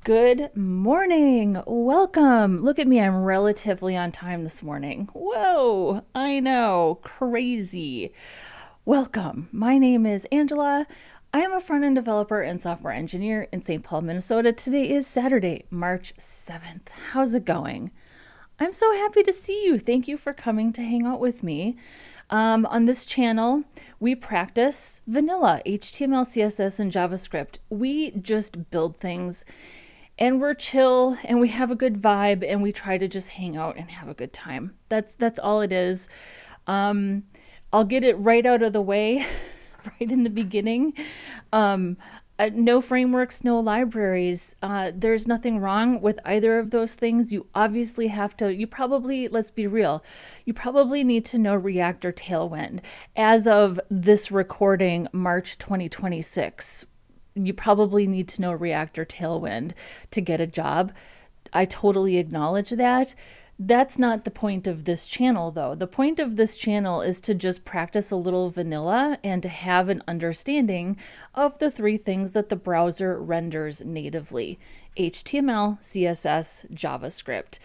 Good morning. Welcome. Look at me. I'm relatively on time this morning. Whoa, I know. Crazy. Welcome. My name is Angela. I am a front-end developer and software engineer in St. Paul, Minnesota. Today is Saturday, March 7th. How's it going? I'm so happy to see you. Thank you for coming to hang out with me. On this channel, we practice vanilla HTML, CSS, and JavaScript. We just build things and we're chill and we have a good vibe and we try to just hang out and have a good time. That's all it is. I'll get it right out of the way right in the beginning. No frameworks, no libraries. There's nothing wrong with either of those things. You obviously have to, let's be real, you probably need to know React or Tailwind. As of this recording, March 2026, you probably need to know React or Tailwind to get a job. I totally acknowledge that. That's not the point of this channel, though. The point of this channel is to just practice a little vanilla and to have an understanding of the three things that the browser renders natively: HTML, CSS, JavaScript.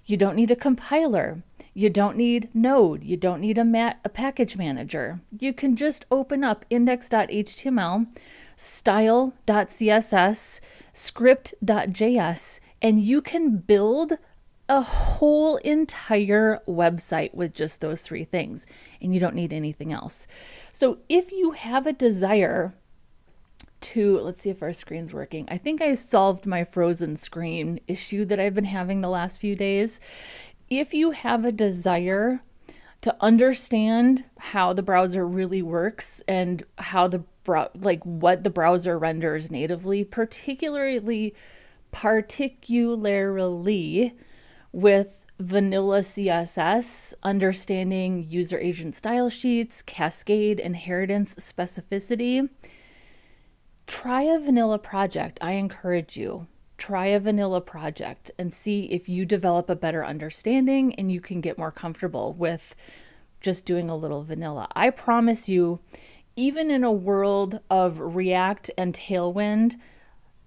You don't need a compiler. You don't need Node. You don't need a package manager. You can just open up index.html, style.css, script.js, and you can build a whole entire website with just those three things, and you don't need anything else. So if you have a desire to, let's see if our screen's working. I think I solved my frozen screen issue that I've been having the last few days. If you have a desire to understand how the browser really works and how what the browser renders natively, particularly with vanilla CSS, understanding user agent style sheets, cascade, inheritance, specificity, try a vanilla project. I encourage you. Try a vanilla project and see if you develop a better understanding and you can get more comfortable with just doing a little vanilla. I promise you, even in a world of React and Tailwind,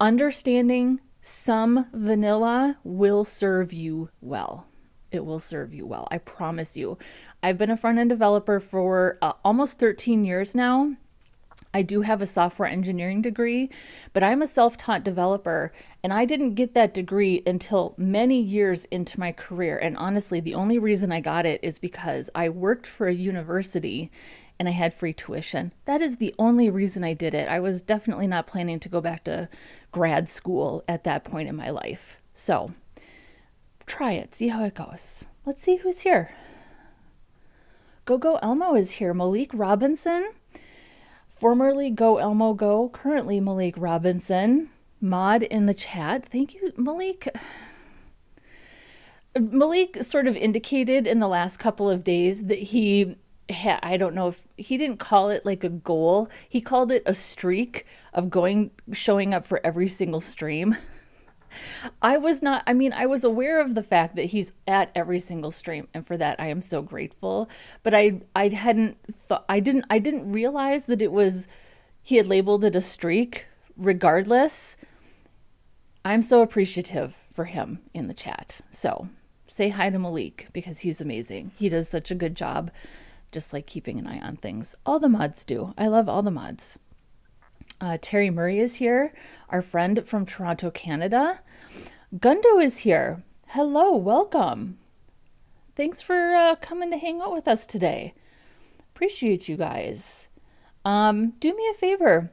understanding some vanilla will serve you well. It will serve you well. I promise you. I've been a front-end developer for almost 13 years now. I do have a software engineering degree, but I'm a self-taught developer, and I didn't get that degree until many years into my career. And honestly, the only reason I got it is because I worked for a university and I had free tuition. That is the only reason I did it. I was definitely not planning to go back to grad school at that point in my life. So try it, see how it goes. Let's see who's here. Go Elmo is here. Malik Robinson, formerly Go Elmo Go, currently Malik Robinson. Mod in the chat. Thank you, Malik. Malik sort of indicated in the last couple of days that I don't know if he didn't call it like a goal. He called it a streak of showing up for every single stream. I was aware of the fact that he's at every single stream, and for that I am so grateful. But I didn't realize that he had labeled it a streak. Regardless, I'm so appreciative for him in the chat. So say hi to Malik because he's amazing. He does such a good job. Just like keeping an eye on things. All the mods do. I love all the mods. Terry Murray is here, our friend from Toronto, Canada. Gundo is here. Hello, welcome. Thanks for coming to hang out with us today. Appreciate you guys. Do me a favor.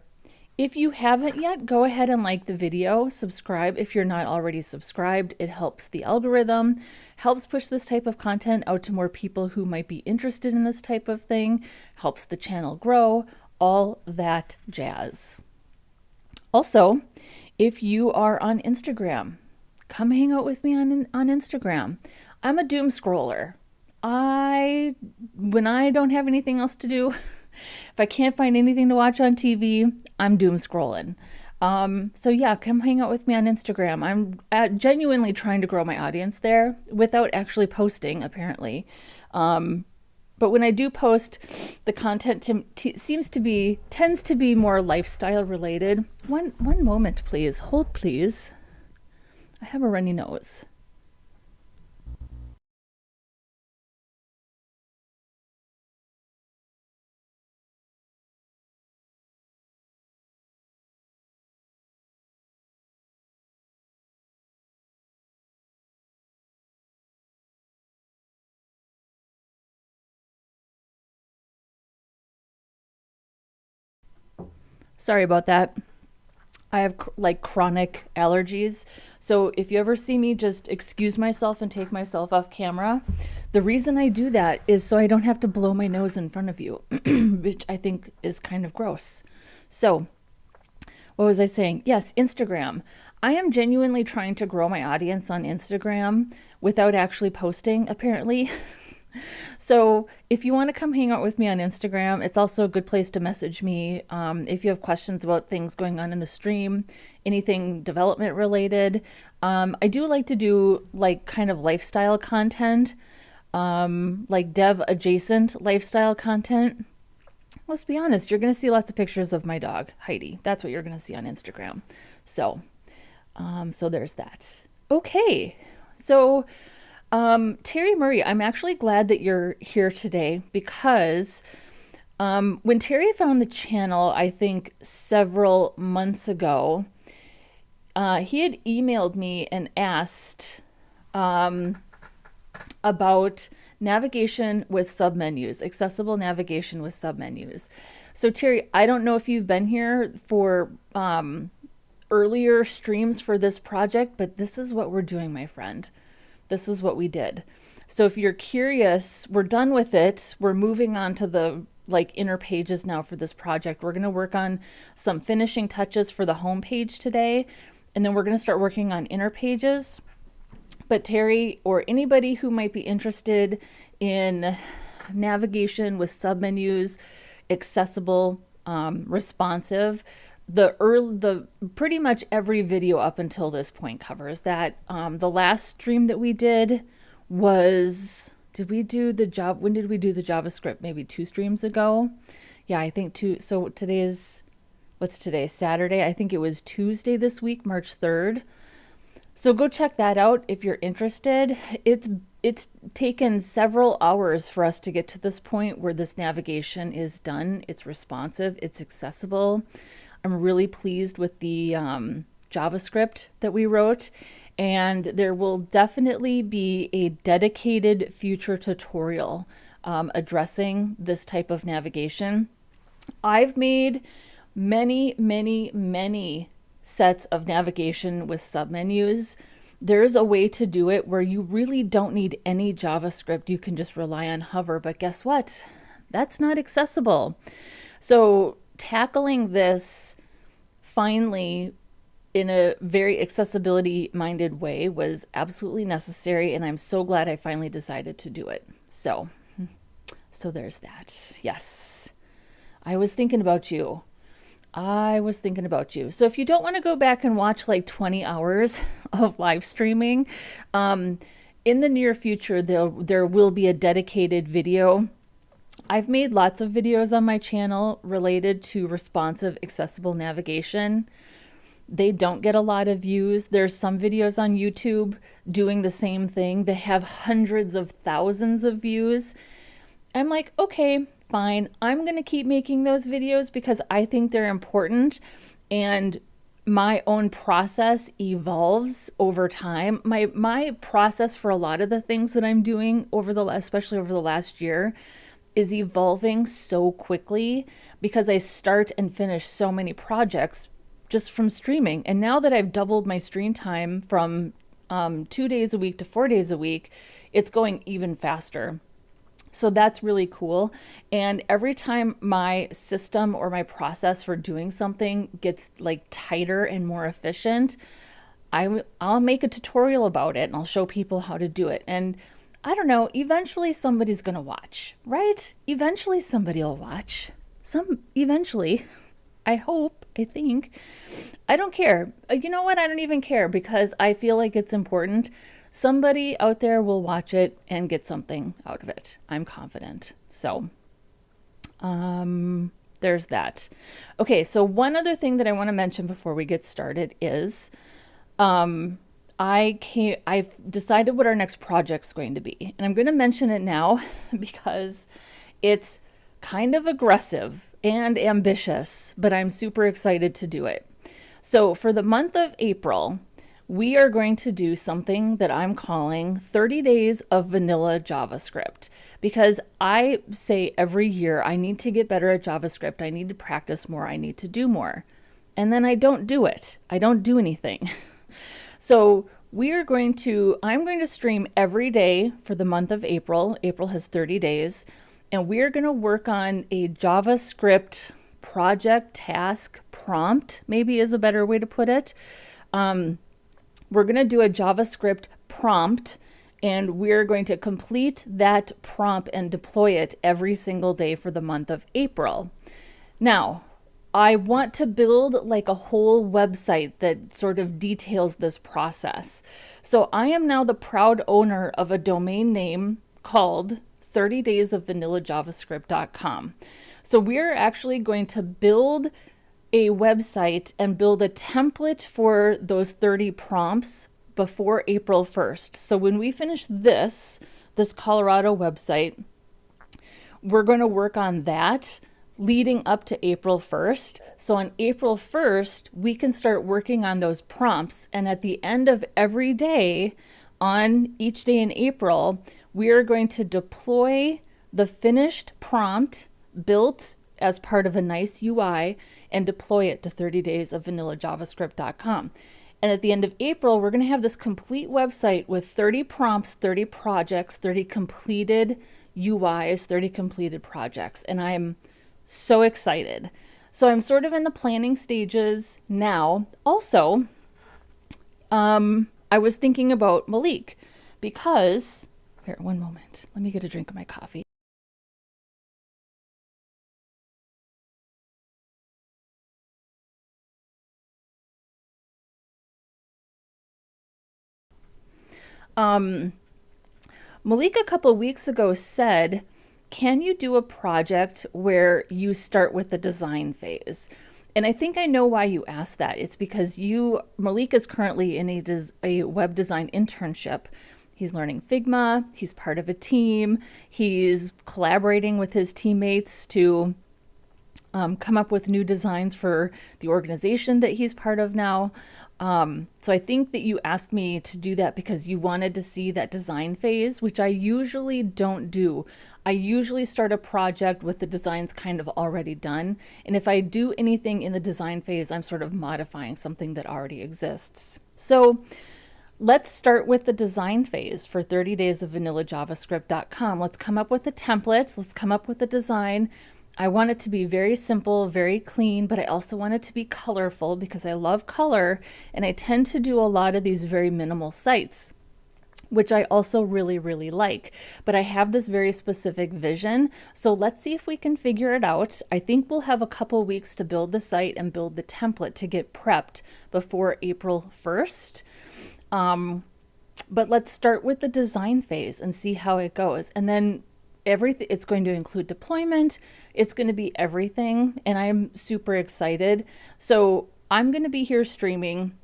If you haven't yet, go ahead and like the video, subscribe if you're not already subscribed. It helps the algorithm, helps push this type of content out to more people who might be interested in this type of thing, helps the channel grow, all that jazz. Also, if you are on Instagram, come hang out with me on Instagram. I'm a doom scroller. When I don't have anything else to do, if I can't find anything to watch on TV, I'm doom scrolling. So yeah, come hang out with me on Instagram. I'm genuinely trying to grow my audience there without actually posting, apparently. But when I do post, the content tends to be more lifestyle related. One moment, please. Hold, please. I have a runny nose. Sorry about that. I have like chronic allergies. So if you ever see me just excuse myself and take myself off camera, the reason I do that is so I don't have to blow my nose in front of you, which I think is kind of gross. So, what was I saying? Yes, Instagram. I am genuinely trying to grow my audience on Instagram without actually posting, apparently. So if you want to come hang out with me on Instagram, it's also a good place to message me if you have questions about things going on in the stream, anything development related. I do like to do like kind of lifestyle content, like dev adjacent lifestyle content. Let's be honest, you're going to see lots of pictures of my dog, Heidi. That's what you're going to see on Instagram. So, so there's that. Okay. So, Terry Murray, I'm actually glad that you're here today because when Terry found the channel, I think several months ago, he had emailed me and asked about navigation with submenus, accessible navigation with submenus. So Terry, I don't know if you've been here for earlier streams for this project, but this is what we're doing, my friend. This is what we did. So if you're curious, we're done with it. We're moving on to the like inner pages now for this project. We're going to work on some finishing touches for the home page today, and then we're going to start working on inner pages. But Terry, or anybody who might be interested in navigation with submenus, accessible, responsive, the pretty much every video up until this point covers that. The last stream that we did was, did we do the job? When did we do the JavaScript? Maybe 2 streams ago. Yeah, I think 2. So today's, what's today? Saturday. I think it was Tuesday this week, March 3rd. So go check that out if you're interested. It's taken several hours for us to get to this point where this navigation is done. It's responsive, it's accessible. I'm really pleased with the JavaScript that we wrote, and there will definitely be a dedicated future tutorial addressing this type of navigation. I've made many sets of navigation with submenus. There's a way to do it where you really don't need any JavaScript. You can just rely on hover, but guess what? That's not accessible. So tackling this finally in a very accessibility minded way was absolutely necessary, and I'm so glad I finally decided to do it. So there's that. Yes, I was thinking about you. So if you don't want to go back and watch like 20 hours of live streaming, in the near future there will be a dedicated video. I've made lots of videos on my channel related to responsive, accessible navigation. They don't get a lot of views. There's some videos on YouTube doing the same thing. They have hundreds of thousands of views. I'm like, okay, fine. I'm going to keep making those videos because I think they're important, and my own process evolves over time. My process for a lot of the things that I'm doing especially over the last year, is evolving so quickly because I start and finish so many projects just from streaming. And now that I've doubled my stream time from 2 days a week to 4 days a week, it's going even faster. So that's really cool. And every time my system or my process for doing something gets like tighter and more efficient, I'll make a tutorial about it and I'll show people how to do it. And I don't know, eventually somebody's going to watch, right? Eventually somebody will watch. Eventually, I hope, I think. I don't care. You know what? I don't even care because I feel like it's important. Somebody out there will watch it and get something out of it. I'm confident. So, there's that. Okay, so one other thing that I want to mention before we get started is, I've decided what our next project's going to be. And I'm going to mention it now because it's kind of aggressive and ambitious, but I'm super excited to do it. So for the month of April, we are going to do something that I'm calling 30 Days of Vanilla JavaScript, because I say every year I need to get better at JavaScript. I need to practice more. I need to do more. And then I don't do it. I don't do anything. So I'm going to stream every day for the month of April. April has 30 days. And we're going to work on a JavaScript project task prompt, maybe is a better way to put it. We're going to do a JavaScript prompt, and we're going to complete that prompt and deploy it every single day for the month of April. Now, I want to build like a whole website that sort of details this process. So I am now the proud owner of a domain name called 30daysofvanillajavascript.com. So we're actually going to build a website and build a template for those 30 prompts before April 1st. So when we finish this Colorado website, we're going to work on that leading up to April 1st. So on April 1st, we can start working on those prompts. And at the end of every day, on each day in April, we are going to deploy the finished prompt built as part of a nice UI and deploy it to 30daysofvanillajavascript.com. And at the end of April, we're going to have this complete website with 30 prompts, 30 projects, 30 completed UIs, 30 completed projects. And I'm so excited. So I'm sort of in the planning stages now. Also, I was thinking about Malik because, here, one moment. Let me get a drink of my coffee. Malik a couple weeks ago said, can you do a project where you start with the design phase? And I think I know why you asked that. It's because Malik is currently in a web design internship. He's learning Figma. He's part of a team. He's collaborating with his teammates to come up with new designs for the organization that he's part of now. So I think that you asked me to do that because you wanted to see that design phase, which I usually don't do. I usually start a project with the designs kind of already done. And if I do anything in the design phase, I'm sort of modifying something that already exists. So let's start with the design phase for 30daysofvanillajavascript.com. Let's come up with the templates. Let's come up with the design. I want it to be very simple, very clean, but I also want it to be colorful because I love color, and I tend to do a lot of these very minimal sites, which I also really, really like. But I have this very specific vision, so let's see if we can figure it out. I think we'll have a couple weeks to build the site and build the template to get prepped before April 1st. But let's start with the design phase and see how it goes. And then it's going to include deployment. It's going to be everything, and I'm super excited. So I'm going to be here streaming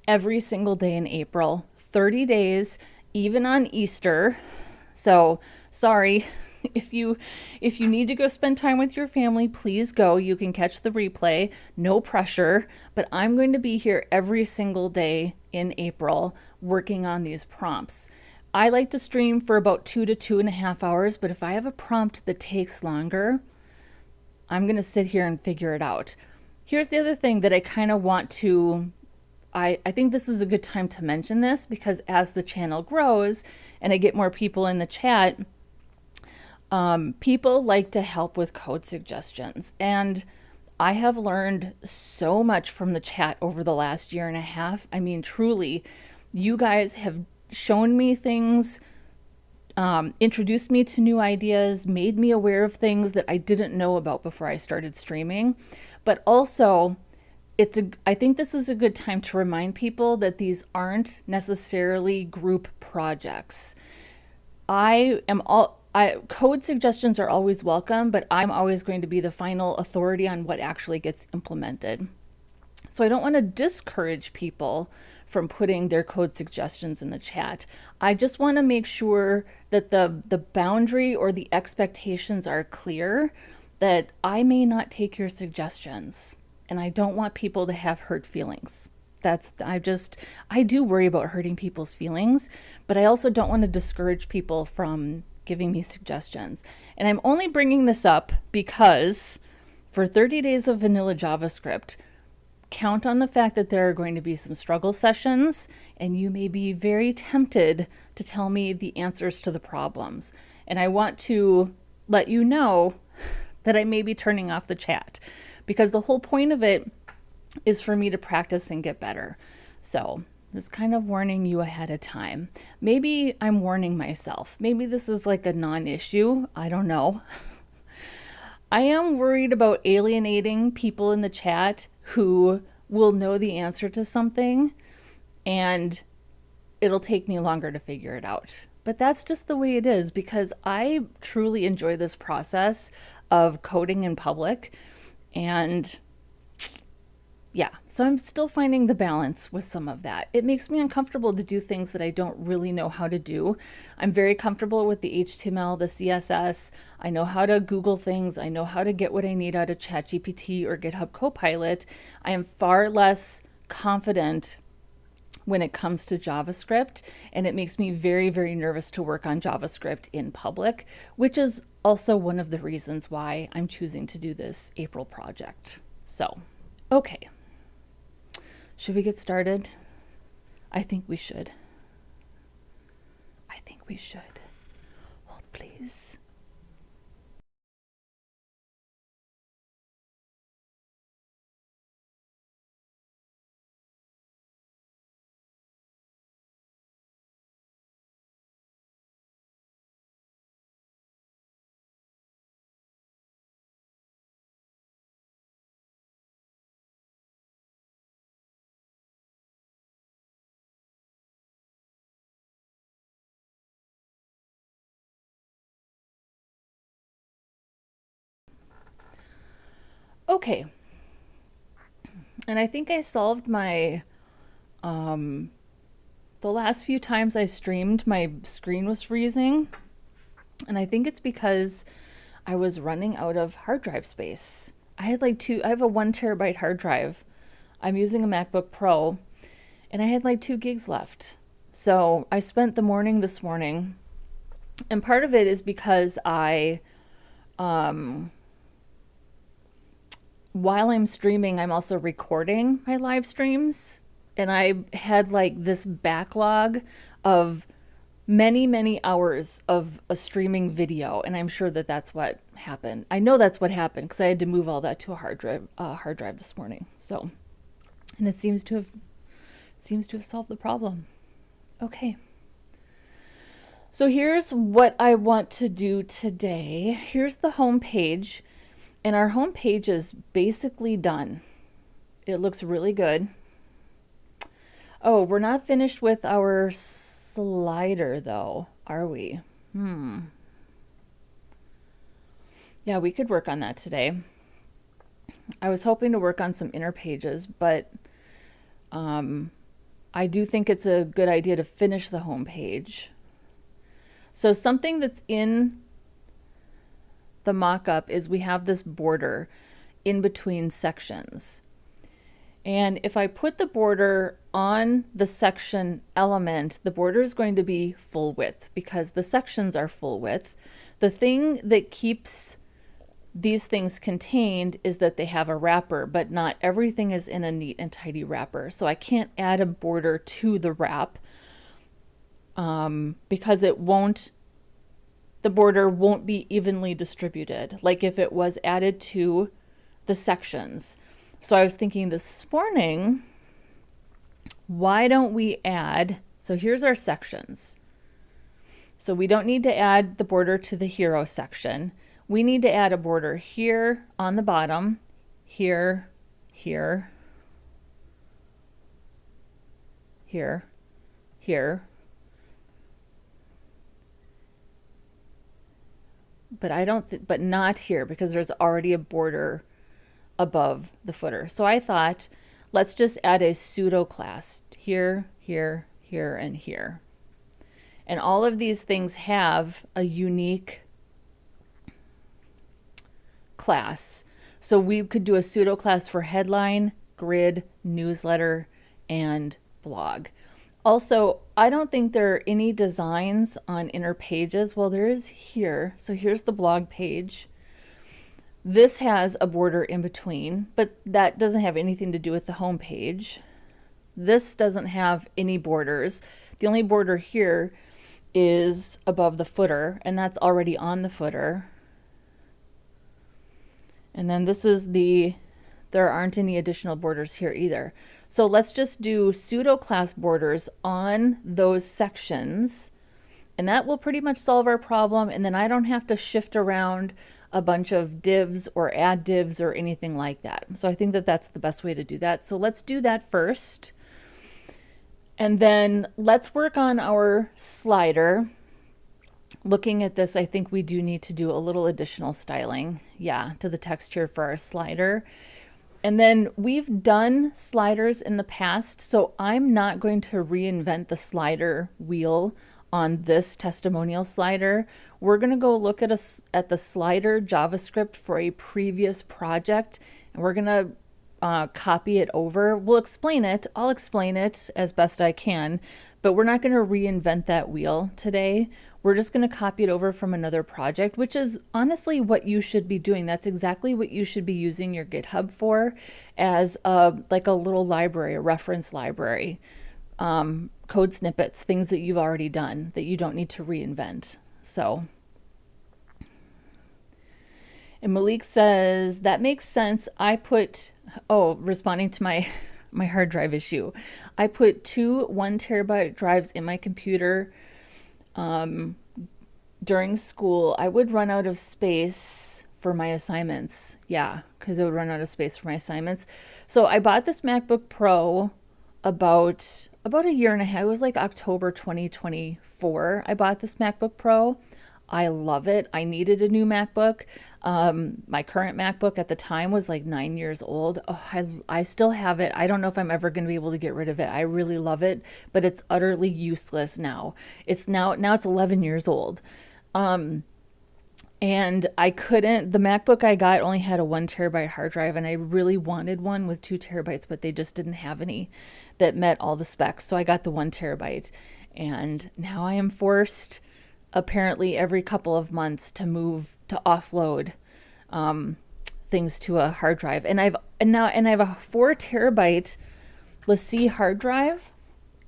every single day in April, 30 days, even on Easter. So sorry, if you need to go spend time with your family, please go. You can catch the replay, no pressure, but I'm going to be here every single day in April working on these prompts. I like to stream for about 2 to 2.5 hours, but if I have a prompt that takes longer, I'm going to sit here and figure it out. Here's the other thing that I kind of want to, I think this is a good time to mention this, because as the channel grows and I get more people in the chat, people like to help with code suggestions. And I have learned so much from the chat over the last 1.5 years. I mean, truly, you guys have shown me things, introduced me to new ideas, made me aware of things that I didn't know about before I started streaming. But also, I think this is a good time to remind people that these aren't necessarily group projects. Code suggestions are always welcome, but I'm always going to be the final authority on what actually gets implemented. So I don't want to discourage people from putting their code suggestions in the chat. I just want to make sure that the boundary or the expectations are clear, that I may not take your suggestions, and I don't want people to have hurt feelings. I do worry about hurting people's feelings, but I also don't want to discourage people from giving me suggestions. And I'm only bringing this up because for 30 days of vanilla JavaScript, count on the fact that there are going to be some struggle sessions, and you may be very tempted to tell me the answers to the problems. And I want to let you know that I may be turning off the chat, because the whole point of it is for me to practice and get better. So just kind of warning you ahead of time. Maybe I'm warning myself. Maybe this is like a non-issue. I don't know. I am worried about alienating people in the chat who will know the answer to something, and it'll take me longer to figure it out. But that's just the way it is, because I truly enjoy this process of coding in public. And yeah, so I'm still finding the balance with some of that. It makes me uncomfortable to do things that I don't really know how to do. I'm very comfortable with the HTML, the CSS. I know how to Google things. I know how to get what I need out of ChatGPT or GitHub Copilot. I am far less confident when it comes to JavaScript, and it makes me very, very nervous to work on JavaScript in public, which is also one of the reasons why I'm choosing to do this April project. So, okay. Should we get started? I think we should. I think we should. Hold, please. Okay. And I think I solved my, the last few times I streamed, my screen was freezing. And I think it's because I was running out of hard drive space. I have a 1 terabyte hard drive. I'm using a MacBook Pro, and I had like 2 gigs left. So I spent the morning this morning, and part of it is because while I'm streaming, I'm also recording my live streams, and I had like this backlog of many, many hours of a streaming video, and I'm sure that that's what happened. I know that's what happened because I had to move all that to a hard drive this morning. So, and it seems to have solved the problem. Okay. So here's what I want to do today. Here's the home page. And our home page is basically done. It looks really good. Oh, we're not finished with our slider though, are we? Yeah, we could work on that today. I was hoping to work on some inner pages, but I do think it's a good idea to finish the home page. So something that's in the mock-up is we have this border in between sections. And if I put the border on the section element, the border is going to be full width because the sections are full width. The thing that keeps these things contained is that they have a wrapper, but not everything is in a neat and tidy wrapper. So I can't add a border to the wrap because the border won't be evenly distributed, like if it was added to the sections. So I was thinking this morning, why don't we add, so here's our sections. So we don't need to add the border to the hero section. We need to add a border here on the bottom, here, here, here, here. But but not here because there's already a border above the footer. So I thought, let's just add a pseudo class here, here, here, and here. And all of these things have a unique class. So we could do a pseudo class for headline, grid, newsletter, and blog. Also, I don't think there are any designs on inner pages. Well, there is here. So here's the blog page. This has a border in between, but that doesn't have anything to do with the home page. This doesn't have any borders. The only border here is above the footer, and that's already on the footer. And then this is there aren't any additional borders here either. So let's just do pseudo class borders on those sections, and that will pretty much solve our problem. And then I don't have to shift around a bunch of divs or add divs or anything like that. So I think that that's the best way to do that. So let's do that first. And then let's work on our slider. Looking at this, I think we do need to do a little additional styling, to the text here for our slider. And then we've done sliders in the past, so I'm not going to reinvent the slider wheel on this testimonial slider. We're going to go look at the slider JavaScript for a previous project, and we're going to copy it over. We'll explain it. I'll explain it as best I can, but we're not going to reinvent that wheel today. We're just going to copy it over from another project, which is honestly what you should be doing. That's exactly what you should be using your GitHub for, as like a little library, a reference library, code snippets, things that you've already done that you don't need to reinvent. So, and Malik says, that makes sense. I put, responding to my hard drive issue, I put 2 1 terabyte drives in my computer. During school, I would run out of space for my assignments. Yeah, because I would run out of space for my assignments. So I bought this MacBook Pro about a year and a half. It was like October 2024. I bought this MacBook Pro. I love it. I needed a new MacBook. My current MacBook at the time was like 9 years old. I still have it. I don't know if I'm ever going to be able to get rid of it. I really love it, but it's utterly useless now. It's 11 years old. And I couldn't, the MacBook I got only had a 1 terabyte hard drive, and I really wanted one with 2 terabytes, but they just didn't have any that met all the specs. So I got the 1 terabyte, and now I am forced apparently every couple of months to offload things to a hard drive. And I have a 4 terabyte LaCie hard drive,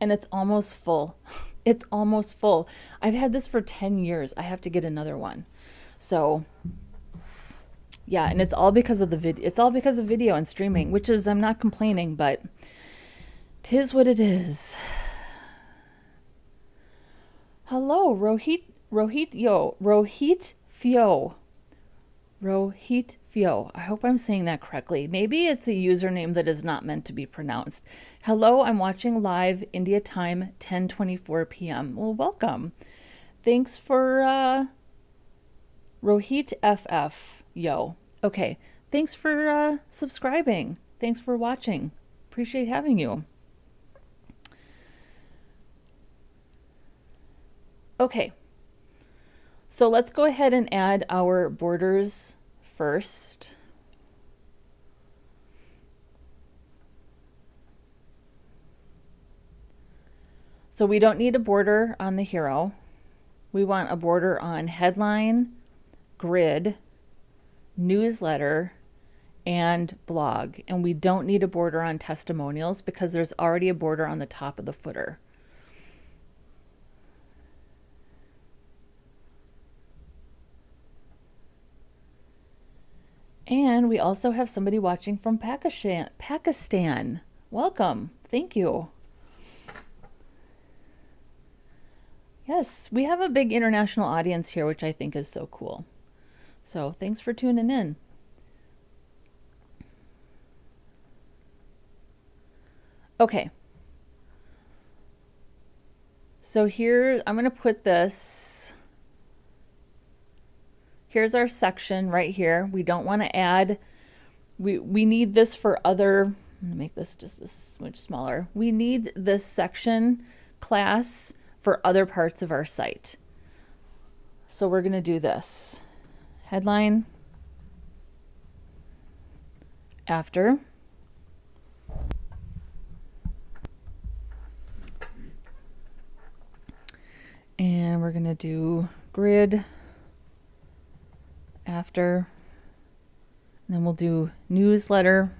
and it's almost full. It's almost full. I've had this for 10 years. I have to get another one. So yeah, and it's all because of the video. It's all because of video and streaming, which is, I'm not complaining, but 'tis what it is. Hello, Rohit Fio. I hope I'm saying that correctly. Maybe it's a username that is not meant to be pronounced. Hello, I'm watching live India time, 10:24 p.m. Well, welcome. Thanks for Rohit FF. Okay. Thanks for subscribing. Thanks for watching. Appreciate having you. Okay. So let's go ahead and add our borders first. So we don't need a border on the hero. We want a border on headline, grid, newsletter, and blog. And we don't need a border on testimonials because there's already a border on the top of the footer. And we also have somebody watching from Pakistan. Welcome. Thank you. Yes, we have a big international audience here, which I think is so cool. So thanks for tuning in. Okay. So here, I'm going to put this. Here's our section right here. We don't want to add, we need this for other I'm going to make this just a smidge smaller. We need this section class for other parts of our site. So we're going to do this. Headline, after, and we're going to do grid, after, and then we'll do newsletter,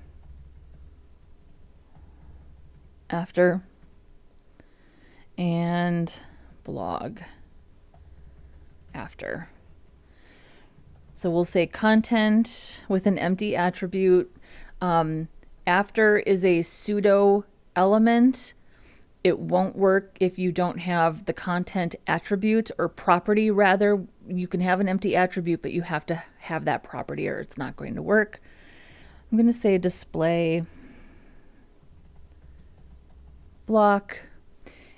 after, and blog, after. So we'll say content with an empty attribute. After is a pseudo element. It won't work if you don't have the content attribute or property. Rather, you can have an empty attribute, but you have to have that property or it's not going to work. I'm going to say display block.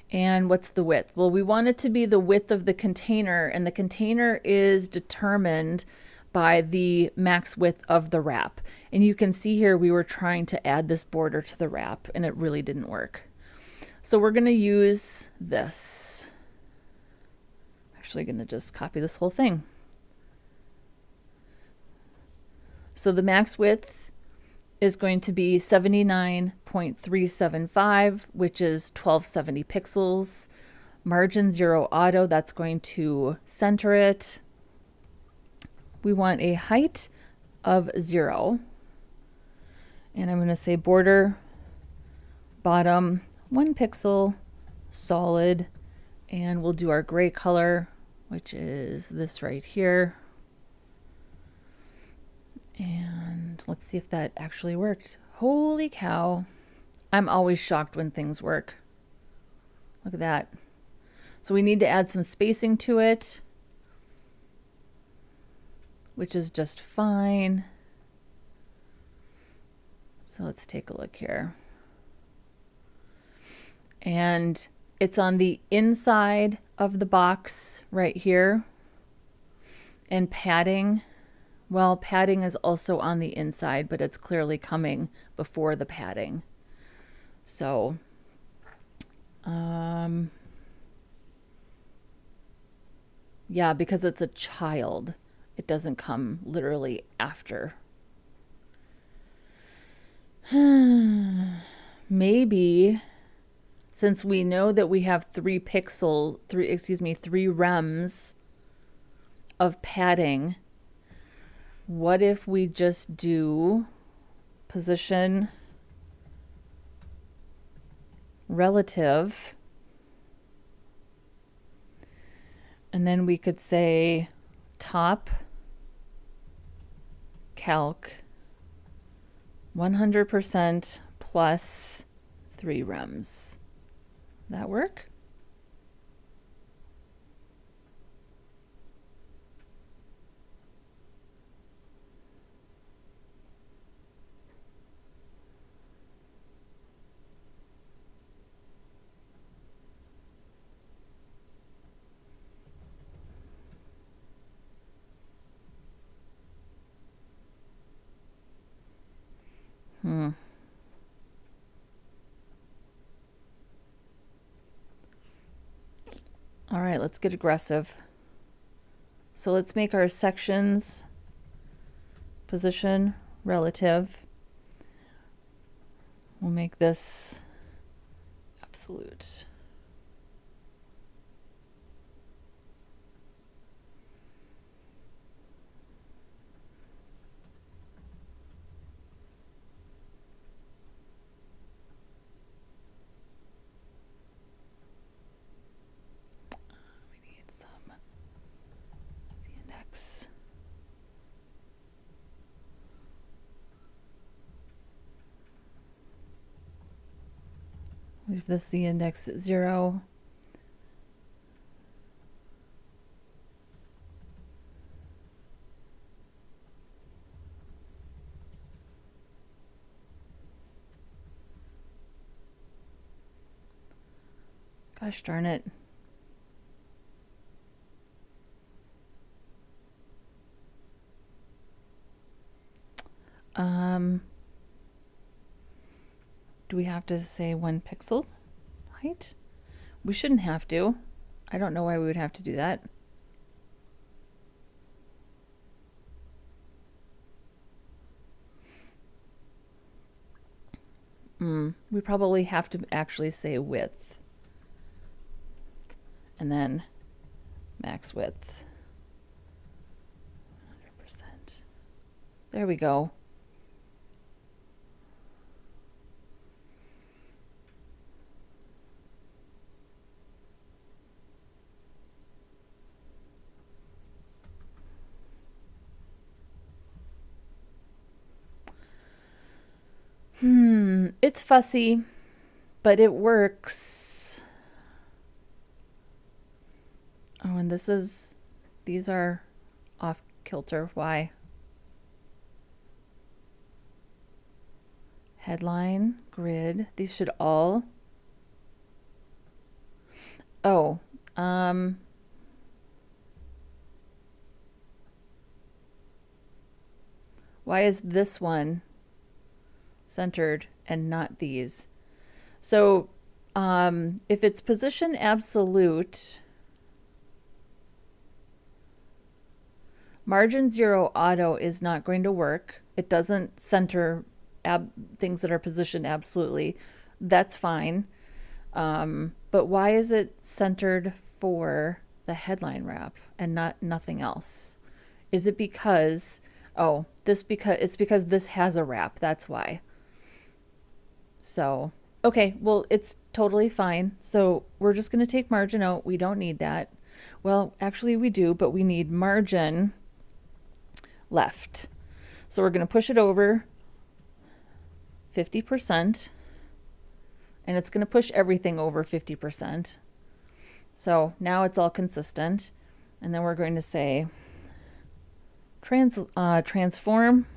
And what's the width? Well, we want it to be the width of the container, and the container is determined by the max width of the wrap. And you can see here we were trying to add this border to the wrap and it really didn't work. So we're going to use this. Actually going to just copy this whole thing. So the max width is going to be 79.375, which is 1270 pixels. Margin 0 auto, that's going to center it. We want a height of 0. And I'm going to say border, bottom, 1 pixel, solid, and we'll do our gray color, which is this right here. And let's see if that actually worked. Holy cow. I'm always shocked when things work. Look at that. So we need to add some spacing to it, which is just fine. So let's take a look here. And it's on the inside of the box right here. And padding, well, padding is also on the inside, but it's clearly coming before the padding. So, yeah, because it's a child, it doesn't come literally after. Maybe, since we know that we have 3 rems of padding, what if we just do position relative, and then we could say top calc 100% plus 3 rems. That work? All right, let's get aggressive. So let's make our sections position relative. We'll make this absolute. Leave this Z index at 0. Gosh darn it. Do we have to say 1 pixel height? We shouldn't have to. I don't know why we would have to do that. We probably have to actually say width. And then max width. 100%. There we go. It's fussy, but it works. Oh, and these are off kilter. Why? Headline, grid, these should all. Oh, why is this one centered and not these? So if it's position absolute, margin 0 auto is not going to work. It doesn't center things that are positioned absolutely. That's fine. But why is it centered for the headline wrap and nothing else? Is it because, oh, it's because this has a wrap. That's why. So, okay, well, it's totally fine. So we're just going to take margin out. We don't need that. Well, actually we do, but we need margin left. So we're going to push it over 50%, and it's going to push everything over 50%. So now it's all consistent. And then we're going to say transform,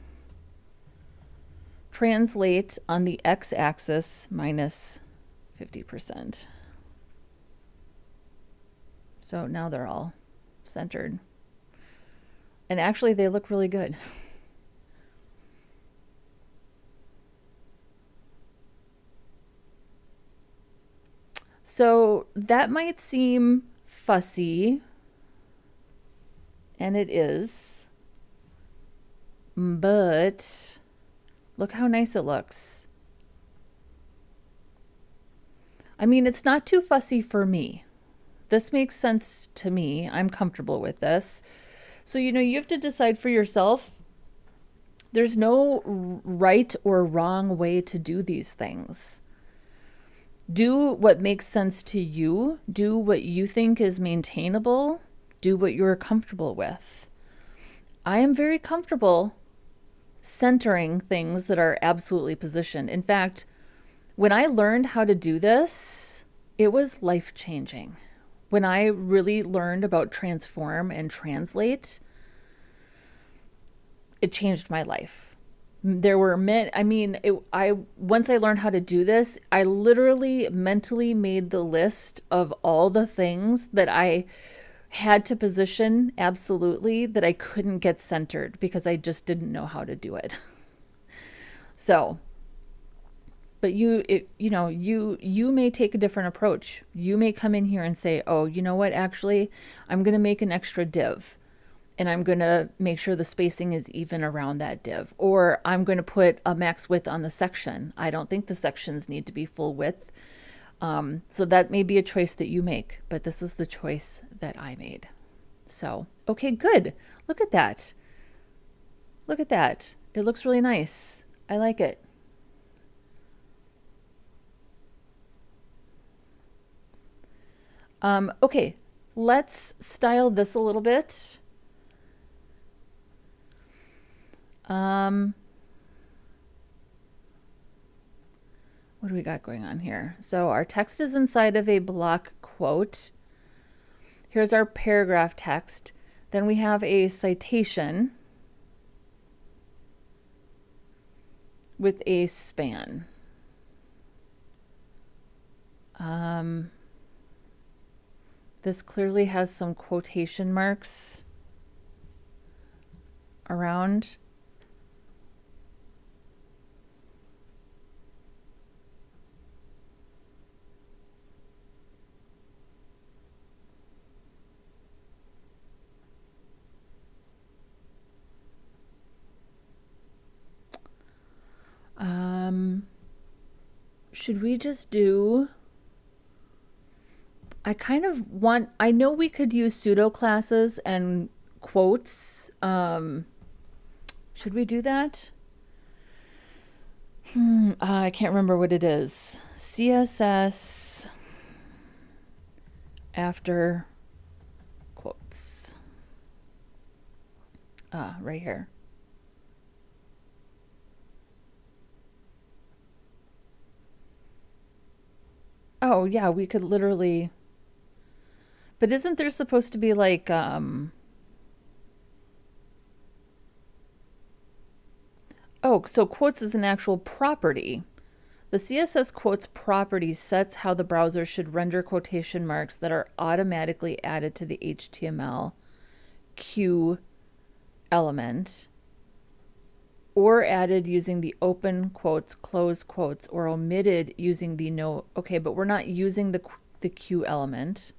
translate on the x-axis minus 50%. So now they're all centered. And actually they look really good. So that might seem fussy, and it is, but look how nice it looks. I mean, it's not too fussy for me. This makes sense to me. I'm comfortable with this. So, you know, you have to decide for yourself. There's no right or wrong way to do these things. Do what makes sense to you. Do what you think is maintainable. Do what you're comfortable with. I am very comfortable centering things that are absolutely positioned. In fact, when I learned how to do this, it was life-changing. When I really learned about transform and translate, it changed my life. There were once I learned how to do this, I literally mentally made the list of all the things that I had to position absolutely that I couldn't get centered because I just didn't know how to do it. So, but you may take a different approach. You may come in here and say, oh, you know what, actually, I'm going to make an extra div. And I'm going to make sure the spacing is even around that div. Or I'm going to put a max width on the section. I don't think the sections need to be full width. So that may be a choice that you make, but this is the choice that I made. So, okay, good. Look at that. Look at that. It looks really nice. I like it. Okay, let's style this a little bit. What do we got going on here? So our text is inside of a block quote. Here's our paragraph text. Then we have a citation with a span. This clearly has some quotation marks around. Should we just do, I know we could use pseudo classes and quotes. Should we do that? I can't remember what it is. CSS after quotes. Right here. Oh, yeah, we could literally. But isn't there supposed to be like, oh, so quotes is an actual property. The CSS quotes property sets how the browser should render quotation marks that are automatically added to the HTML Q element, or added using the open quotes, close quotes, or omitted using the no. Okay, but we're not using the Q element.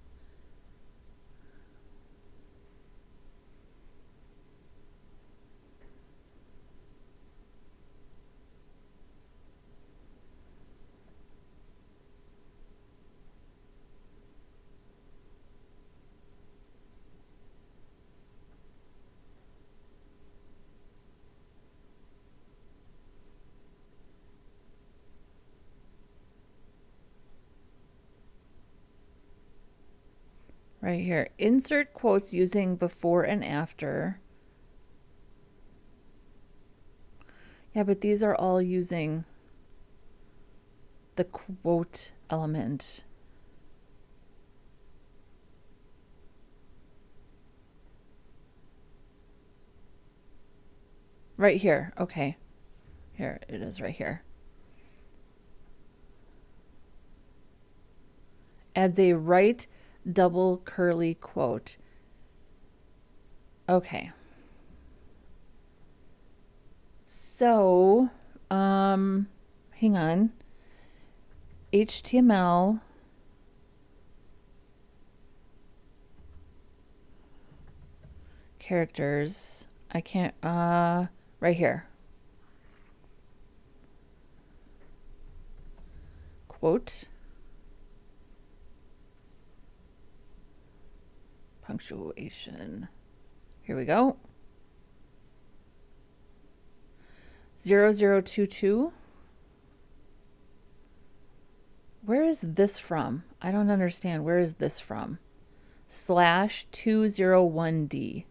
Right here, insert quotes using before and after. Yeah, but these are all using the quote element. Right here, okay. Here it is right here. Adds a right double curly quote. Okay. So, hang on. HTML characters. I can't, right here. Quote. Punctuation. Here we go. 0022. Where is this from? I don't understand. Where is this from? /201D.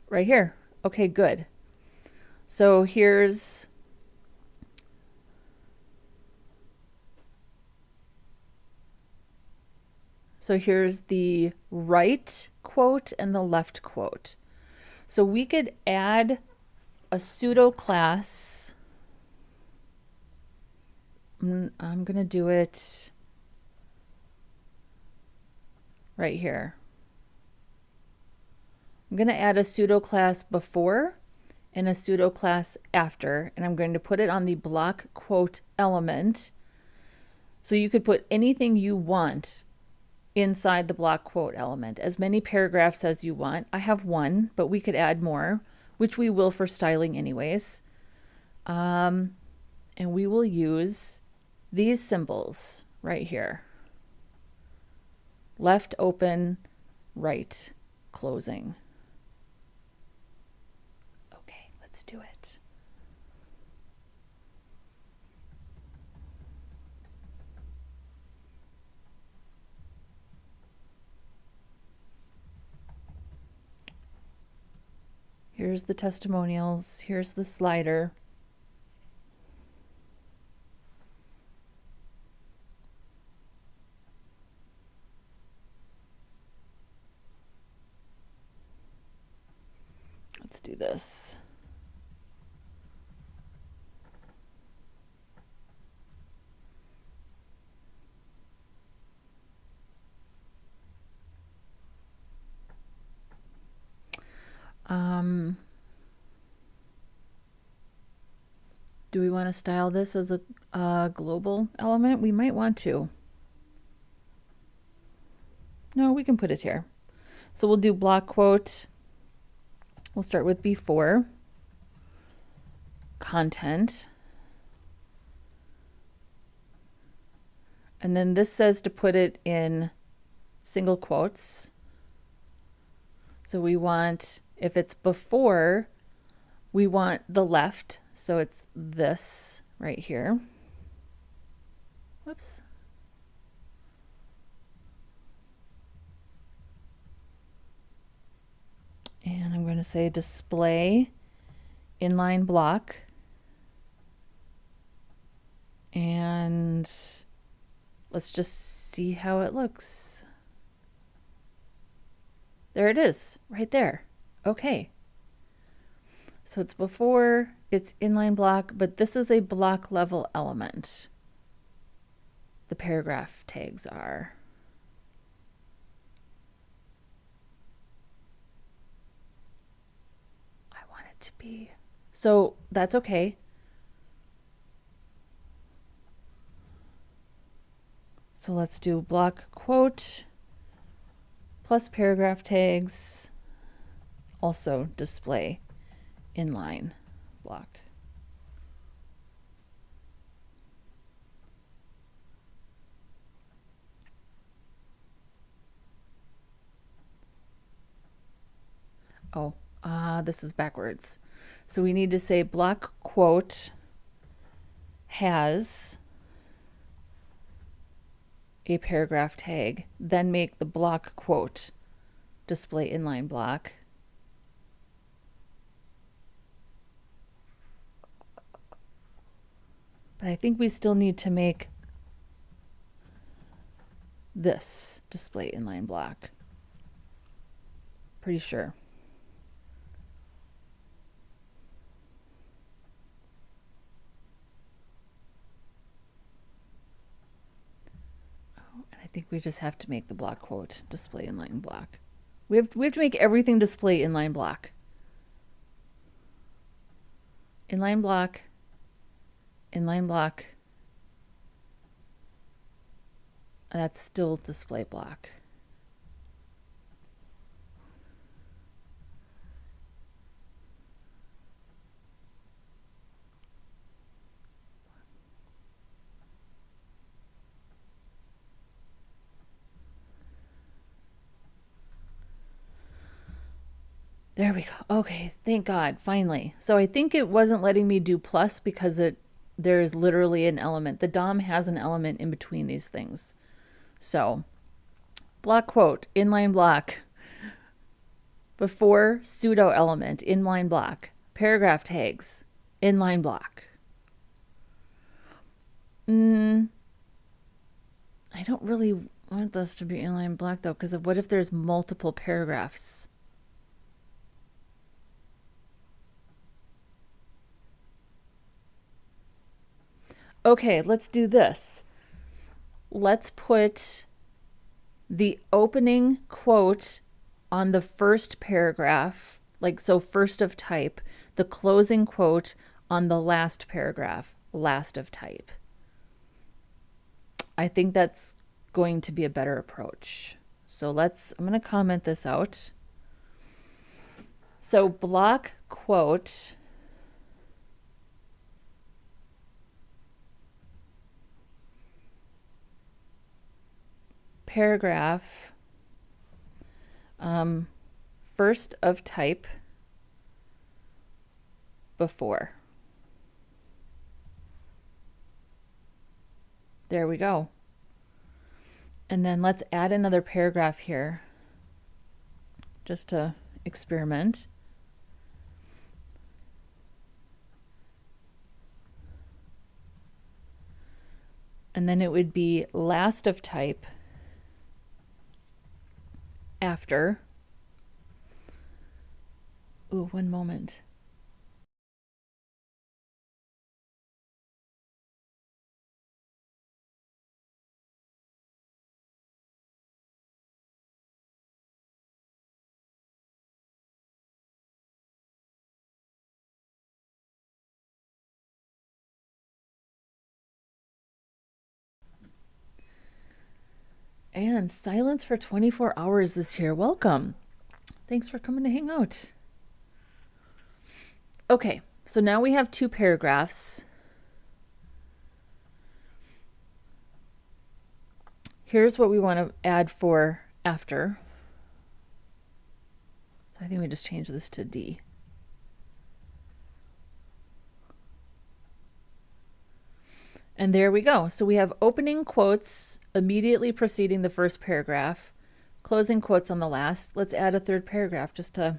Right here. Okay, good. So here's the right quote and the left quote. So we could add a pseudo class. I'm going to do it right here. I'm going to add a pseudo class before and a pseudo class after, and I'm going to put it on the block quote element. So you could put anything you want inside the block quote element, as many paragraphs as you want. I have one, but we could add more, which we will for styling anyways. And we will use these symbols right here. Left open, right closing. Okay, let's do it. Here's the testimonials. Here's the slider. Let's do this. Do we want to style this as a global element? We might want to. No, we can put it here. So we'll do block quote. We'll start with before content. And then this says to put it in single quotes. So we want, if it's before, we want the left. So it's this right here. Whoops. And I'm going to say display inline block. And let's just see how it looks. There it is, right there. Okay. So it's before, it's inline block, but this is a block level element. The paragraph tags are. I want it to be. So that's okay. So let's do block quote plus paragraph tags, also display inline block. Oh, this is backwards. So we need to say block quote has a paragraph tag, then make the block quote display inline block. But I think we still need to make this display inline block. Pretty sure. Oh, and I think we just have to make the block quote display inline block. We have to make everything display inline block. Inline block, inline block. That's still display block. There we go. Okay, thank God, finally. So I think it wasn't letting me do plus because there's literally an element. The DOM has an element in between these things. So block quote, inline block, before pseudo-element, inline block, paragraph tags, inline block. I don't really want this to be inline block though, because what if there's multiple paragraphs? Okay, let's do this. Let's put the opening quote on the first paragraph, like so first of type, the closing quote on the last paragraph, last of type. I think that's going to be a better approach. So I'm going to comment this out. So block quote paragraph first of type before. There we go. And then let's add another paragraph here just to experiment. And then it would be last of type after. Ooh, one moment. And Silence for 24 Hours is here. Welcome. Thanks for coming to hang out. Okay, so now we have 2 paragraphs. Here's what we want to add for after. So I think we just change this to D. And there we go. So we have opening quotes immediately preceding the first paragraph, closing quotes on the last. Let's add a 3rd paragraph just to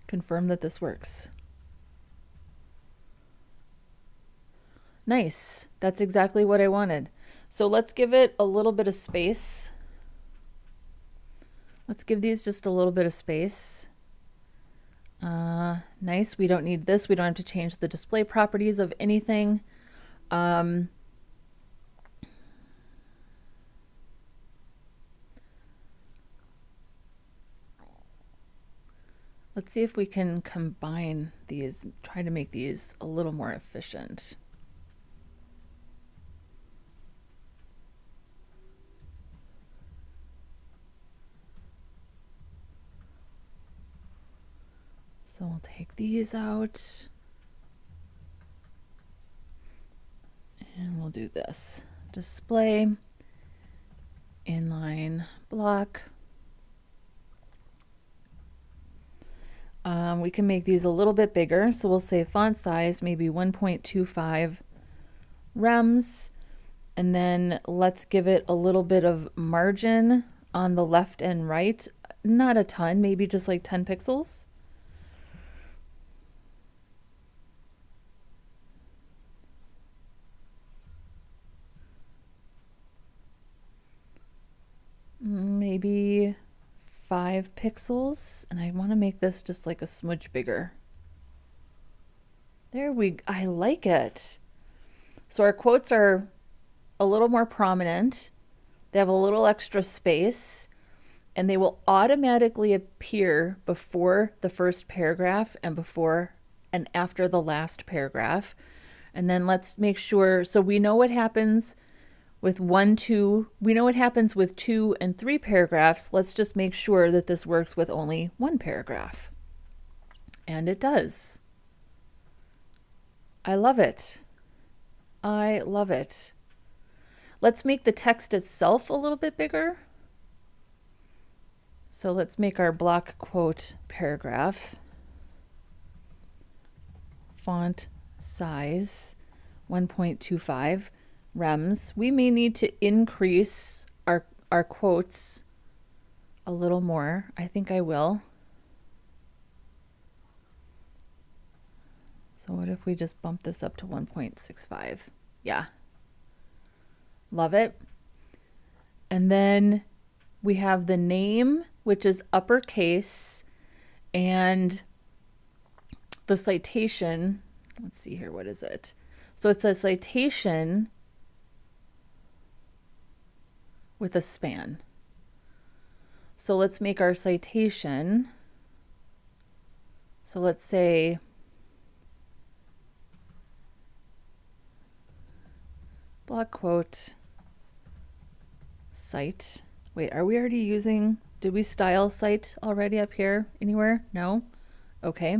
confirm that this works. Nice. That's exactly what I wanted. So let's give it a little bit of space. Let's give these just a little bit of space. Nice. We don't need this. We don't have to change the display properties of anything. Let's see if we can combine these, try to make these a little more efficient. So we'll take these out and we'll do this. Display, inline block. We can make these a little bit bigger. So we'll say font size, maybe 1.25 rems. And then let's give it a little bit of margin on the left and right. Not a ton, maybe just like 10 pixels. Maybe 5 pixels, and I want to make this just like a smudge bigger. I like it. So our quotes are a little more prominent. They have a little extra space, and they will automatically appear before the first paragraph and before and after the last paragraph. And then let's make sure, so we know what happens with 1, 2, we know what happens with 2 and 3 paragraphs. Let's just make sure that this works with only 1 paragraph. And it does. I love it. I love it. Let's make the text itself a little bit bigger. So let's make our block quote paragraph. Font size 1.25 rems. We may need to increase our quotes a little more. I think I will. So what if we just bump this up to 1.65? Yeah. Love it. And then we have the name, which is uppercase, and the citation. Let's see here. What is it? So it's a citation with a span. So let's make our citation. So let's say Blockquote cite. Wait, are we already using, did we style cite already up here anywhere? No? Okay.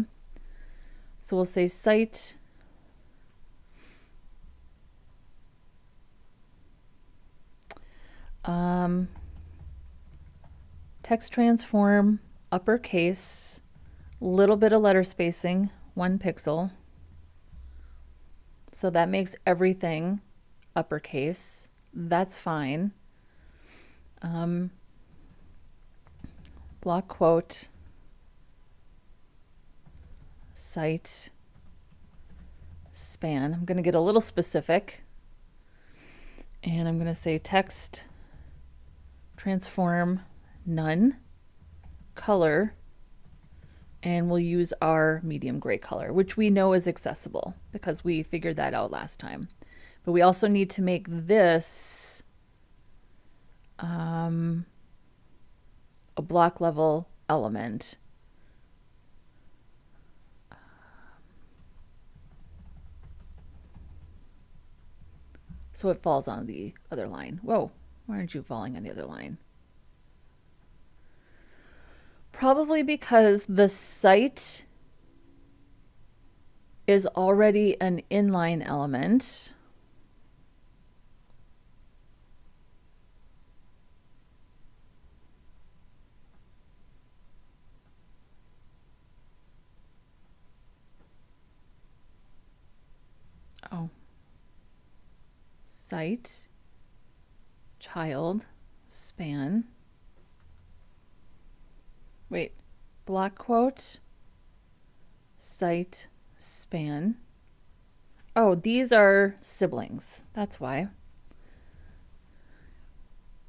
So we'll say cite text transform, uppercase, little bit of letter spacing, 1 pixel. So that makes everything uppercase. That's fine. Block quote, cite, span. I'm going to get a little specific. And I'm going to say text transform none, color, and we'll use our medium gray color, which we know is accessible because we figured that out last time. But we also need to make this a block level element. So it falls on the other line. Whoa, Why aren't you falling on the other line? Probably because the site is already an inline element. Oh. Site, child, span. Wait, block quote, site, span. Oh, these are siblings. That's why.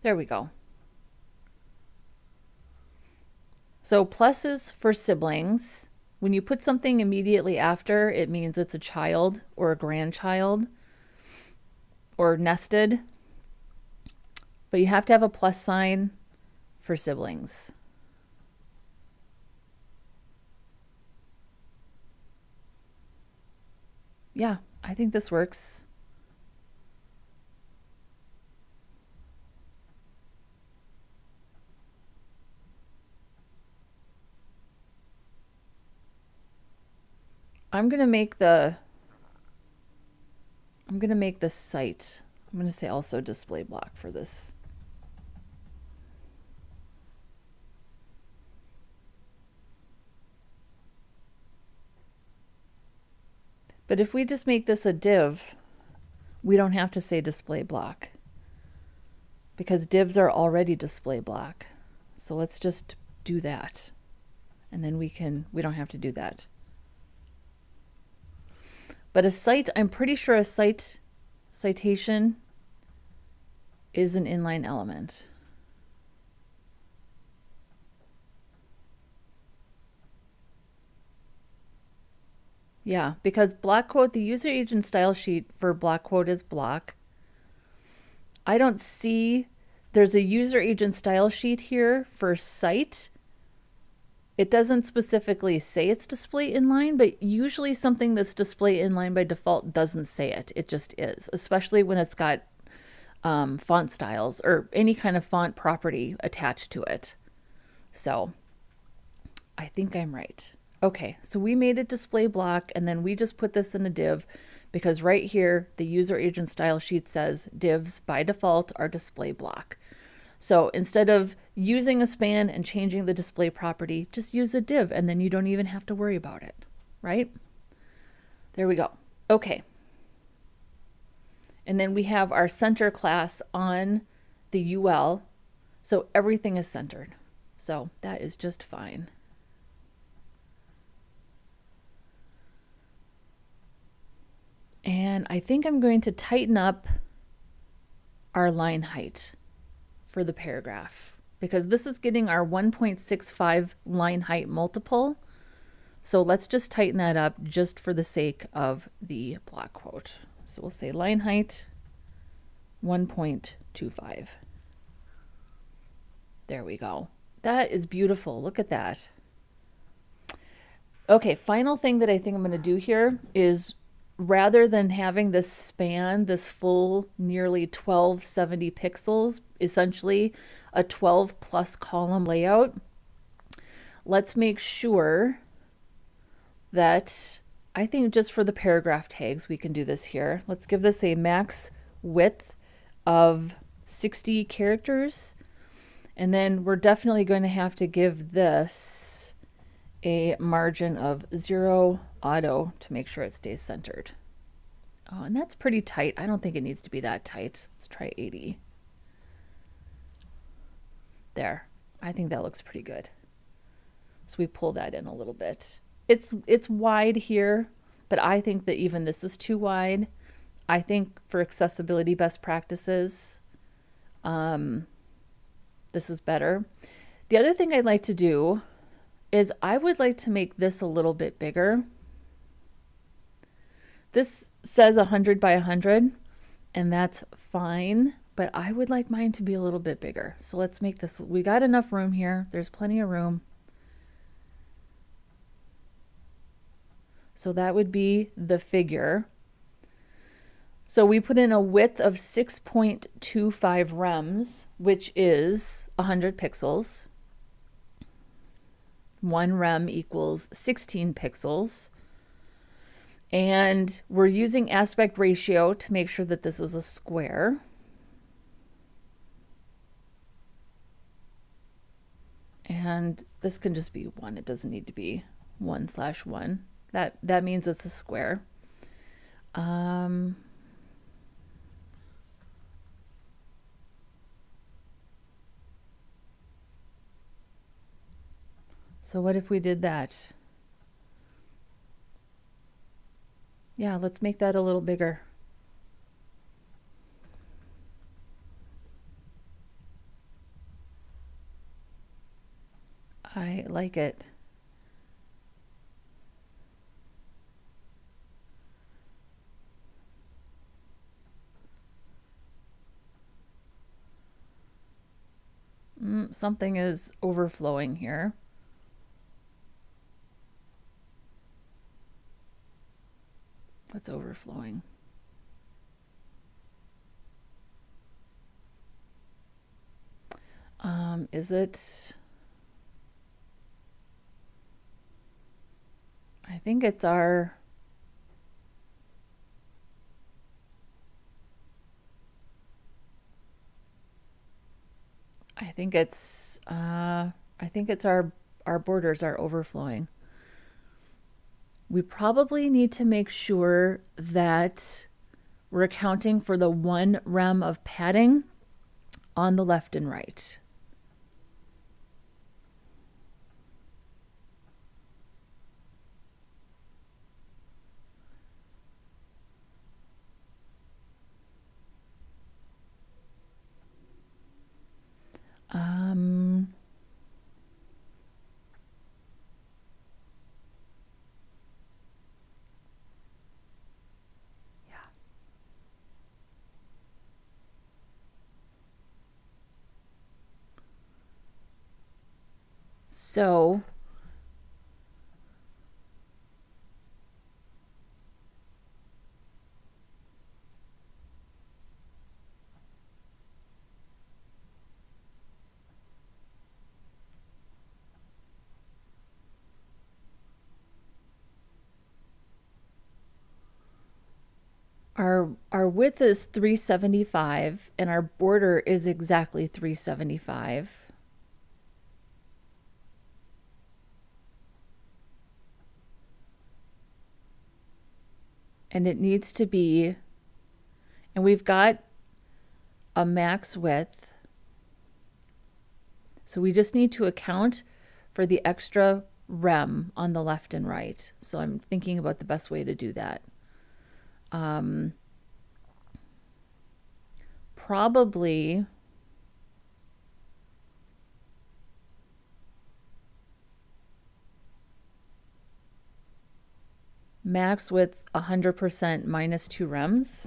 There we go. So plus is for siblings. When you put something immediately after, it means it's a child or a grandchild or nested. But you have to have a plus sign for siblings. Yeah, I think this works. I'm going to make the site. I'm going to say also display block for this. But if we just make this a div, we don't have to say display block because divs are already display block. So let's just do that. And then we don't have to do that. But a site, I'm pretty sure a citation is an inline element. Yeah, because Blockquote, the user agent style sheet for Blockquote is block. I don't see, there's a user agent style sheet here for site. It doesn't specifically say it's display inline, but usually something that's display inline by default doesn't say it. It just is, especially when it's got font styles or any kind of font property attached to it. So I think I'm right. Okay, so we made it display block and then we just put this in a div because right here, the user agent style sheet says divs by default are display block. So instead of using a span and changing the display property, just use a div and then you don't even have to worry about it, right? There we go. Okay. And then we have our center class on the UL. So everything is centered. So that is just fine. And I think I'm going to tighten up our line height for the paragraph because this is getting our 1.65 line height multiple. So let's just tighten that up just for the sake of the block quote. So we'll say line height 1.25. There we go. That is beautiful. Look at that. Okay, final thing that I think I'm going to do here is rather than having this span, this full nearly 1270 pixels, essentially a 12 plus column layout, let's make sure that, I think just for the paragraph tags, we can do this here. Let's give this a max width of 60 characters. And then we're definitely going to have to give this a margin of 0 auto to make sure it stays centered. Oh, and that's pretty tight. I don't think it needs to be that tight. Let's try 80. There. I think that looks pretty good. So we pull that in a little bit. It's wide here, but I think that even this is too wide. I think for accessibility best practices, this is better. The other thing I'd like to do is I would like to make this a little bit bigger. This says 100 by 100, and that's fine, but I would like mine to be a little bit bigger. So let's make this, we got enough room here. There's plenty of room. So that would be the figure. So we put in a width of 6.25 rems, which is 100 pixels. 1 rem equals 16 pixels. And we're using aspect ratio to make sure that this is a square. And this can just be 1. It doesn't need to be 1/1. That means it's a square. So what if we did that? Yeah, let's make that a little bigger. I like it. Something is overflowing here. What's overflowing? Is it? I think it's our. I think it's our borders are overflowing. We probably need to make sure that we're accounting for the 1 rem of padding on the left and right. So our width is 375 and our border is exactly 375. And it needs to be, and we've got a max width. So we just need to account for the extra rem on the left and right. So I'm thinking about the best way to do that. Probably max width 100% minus 2 rems.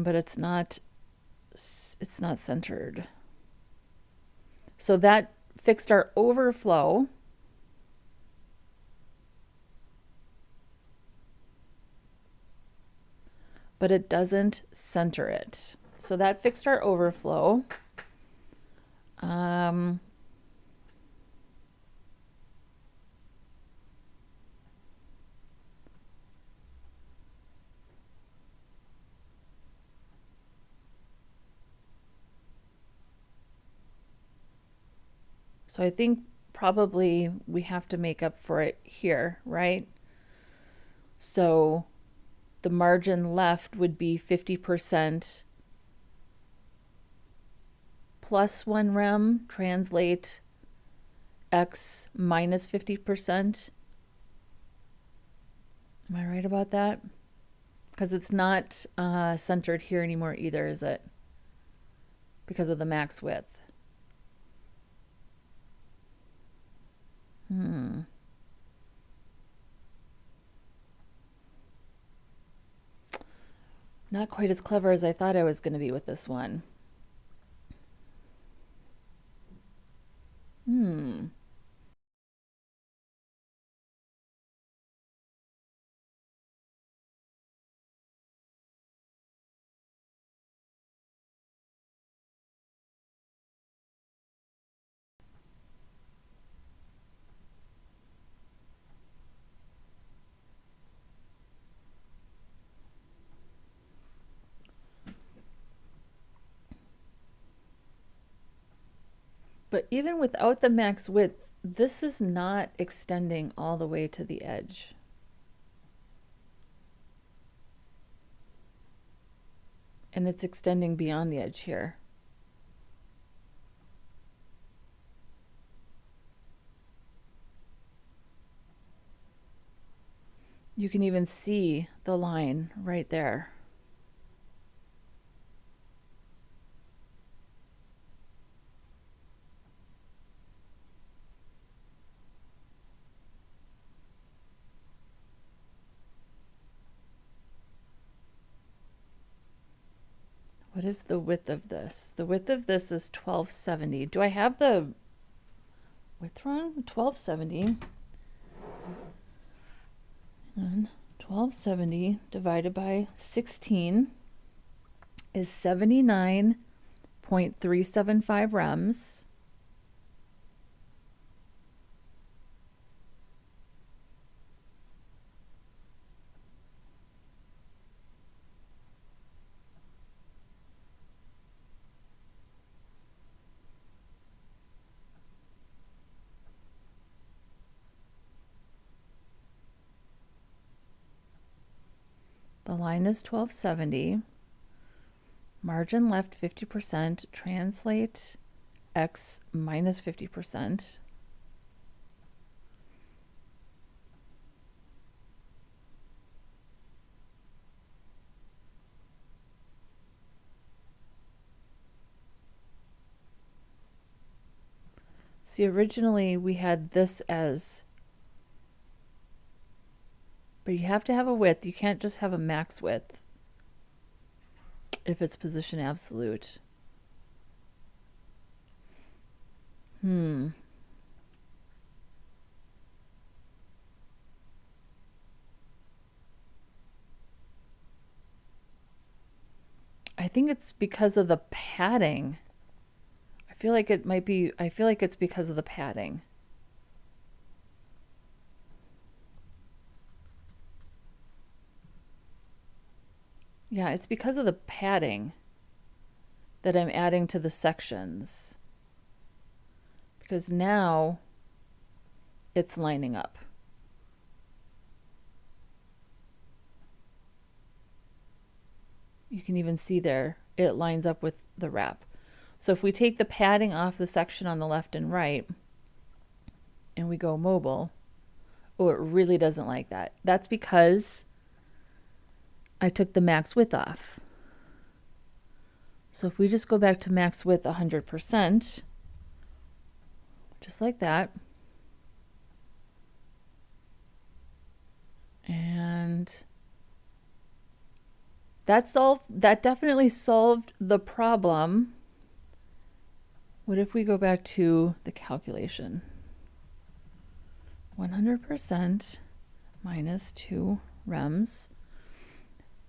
But it's not centered. So that fixed our overflow. But it doesn't center it. So that fixed our overflow. So I think probably we have to make up for it here, right? So the margin left would be 50% plus 1 rem, translate x minus 50%. Am I right about that? Because it's not centered here anymore either, is it? Because of the max width. Not quite as clever as I thought I was going to be with this one. But even without the max width, this is not extending all the way to the edge. And it's extending beyond the edge here. You can even see the line right there. What is the width of this? The width of this is 1270. Do I have the width wrong? 1270. And 1270 divided by 16 is 79.375 rems. The line is 1270. Margin left 50%. Translate x minus 50%. See, originally we had this as, but you have to have a width. You can't just have a max width if it's position absolute. I think it's because of the padding. I feel like it might be, I feel like it's because of the padding. Yeah, it's because of the padding that I'm adding to the sections. Because now it's lining up. You can even see there, it lines up with the wrap. So if we take the padding off the section on the left and right, and we go mobile, oh, it really doesn't like that. That's because I took the max width off. So if we just go back to max width 100%, just like that, and that definitely solved the problem. What if we go back to the calculation? 100% minus 2 rems.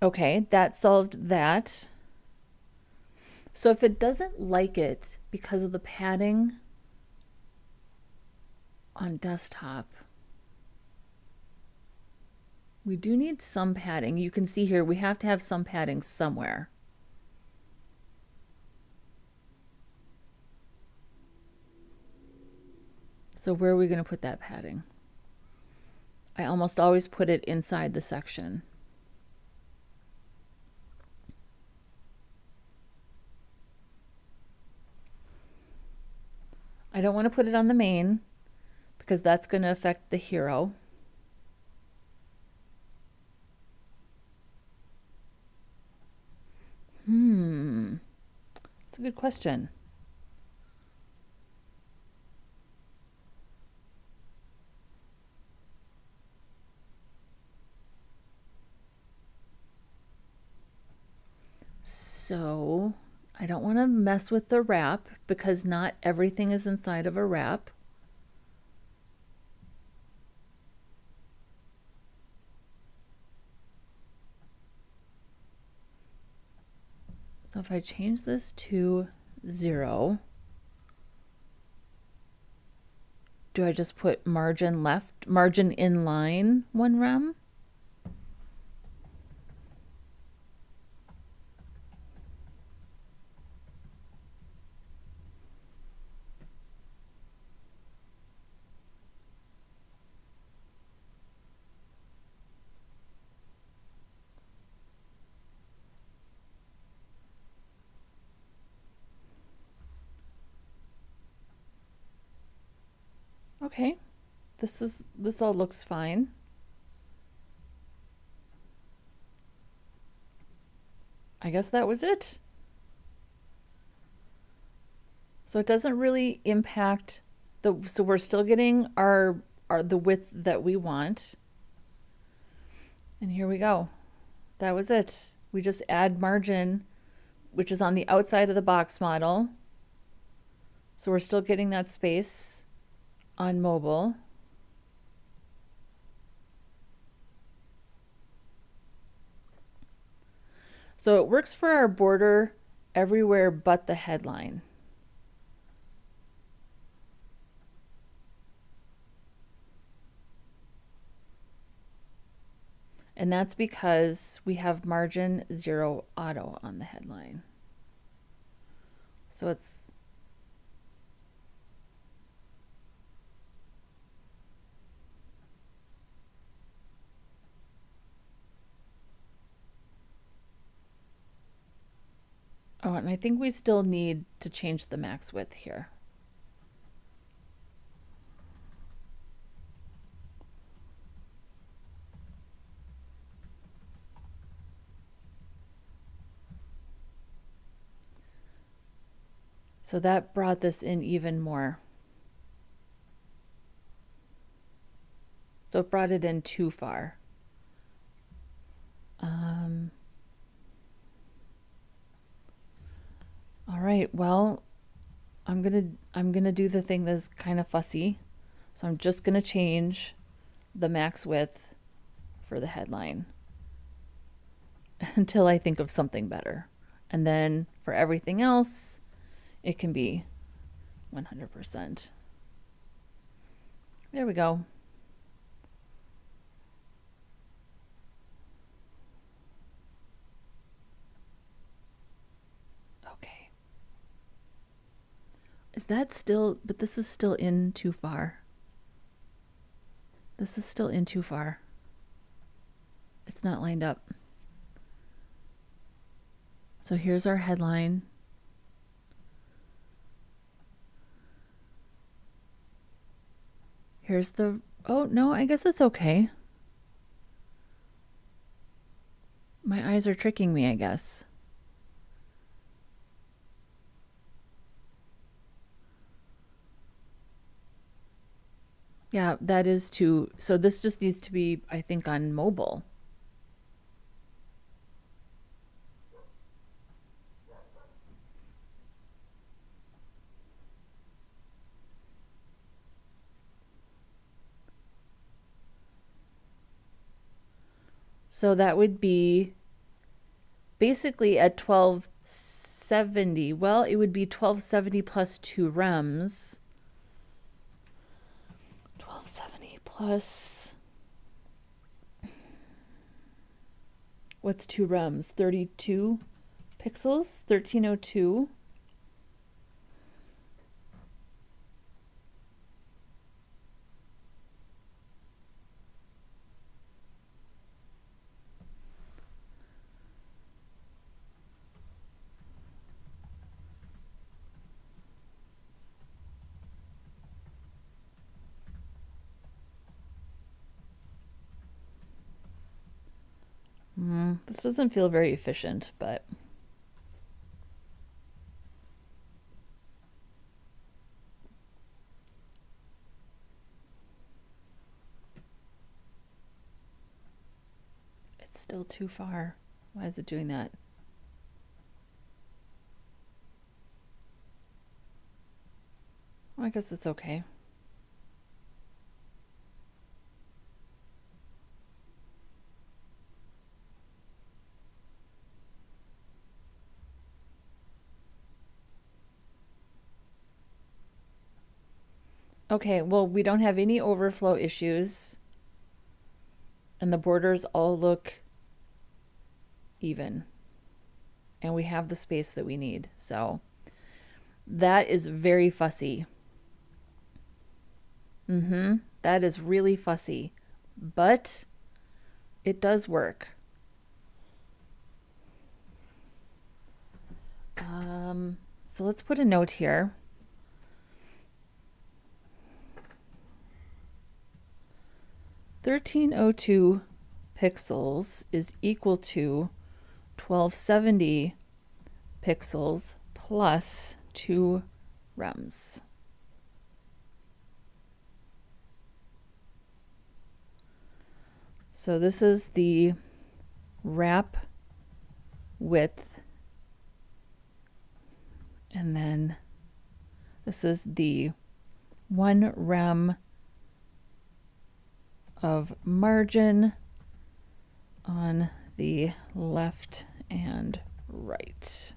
Okay, that solved that. So if it doesn't like it because of the padding on desktop, we do need some padding. You can see here we have to have some padding somewhere. So where are we going to put that padding? I almost always put it inside the section. I don't want to put it on the main because that's going to affect the hero. That's a good question. So I don't want to mess with the wrap because not everything is inside of a wrap. So if I change this to 0, do I just put margin left, margin in line 1 rem? Okay, this all looks fine. I guess that was it. So it doesn't really impact so we're still getting the width that we want. And here we go. That was it. We just add margin, which is on the outside of the box model. So we're still getting that space on mobile. So it works for our border everywhere but the headline. And that's because we have margin 0 auto on the headline. So it's oh, and I think we still need to change the max width here. So that brought this in even more. So it brought it in too far. All right, well, I'm gonna do the thing that's kind of fussy. So I'm just gonna change the max width for the headline until I think of something better. And then for everything else, it can be 100%. There we go. Okay. Is that still, but this is still in too far. This is still in too far. It's not lined up. So here's our headline. Here's the, oh no, I guess it's okay. My eyes are tricking me, I guess. Yeah, that is too, so this just needs to be, I think, on mobile. So that would be basically at 1270. Well, it would be 1270 plus 2 rems. 1270 plus, what's 2 rems? 32 pixels, 1302. This doesn't feel very efficient, but it's still too far. Why is it doing that? Well, I guess it's okay. Okay, well, we don't have any overflow issues. And the borders all look even. And we have the space that we need. So that is very fussy. That is really fussy. But it does work. So let's put a note here. 1302 pixels is equal to 1270 pixels plus 2 rems. So this is the wrap width, and then this is the 1 rem of margin on the left and right.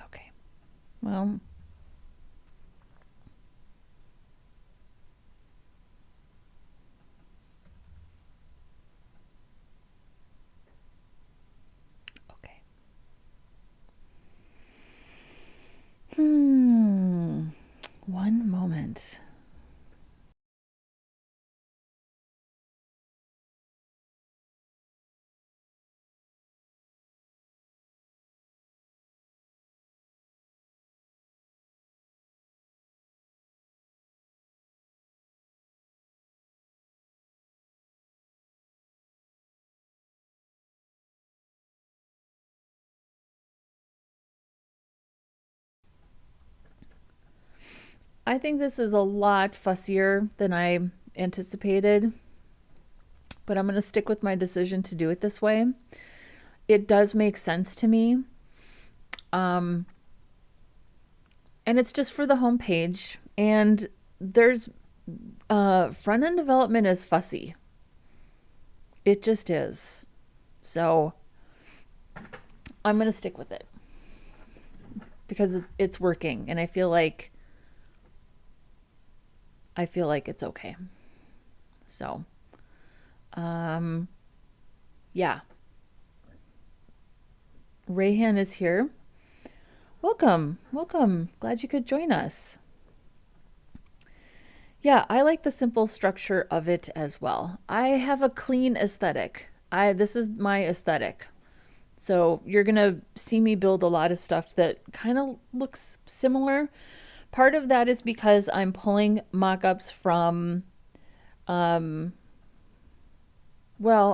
Okay, well, okay. One moment. I think this is a lot fussier than I anticipated, but I'm going to stick with my decision to do it this way. It does make sense to me. And it's just for the home page, and there's front-end development is fussy. It just is. So I'm going to stick with it because it's working, and I feel like it's okay. So, yeah. Rayhan is here. Welcome. Glad you could join us. Yeah, I like the simple structure of it as well. I have a clean aesthetic. This is my aesthetic. So you're gonna see me build a lot of stuff that kind of looks similar. Part of that is because I'm pulling mockups from, well,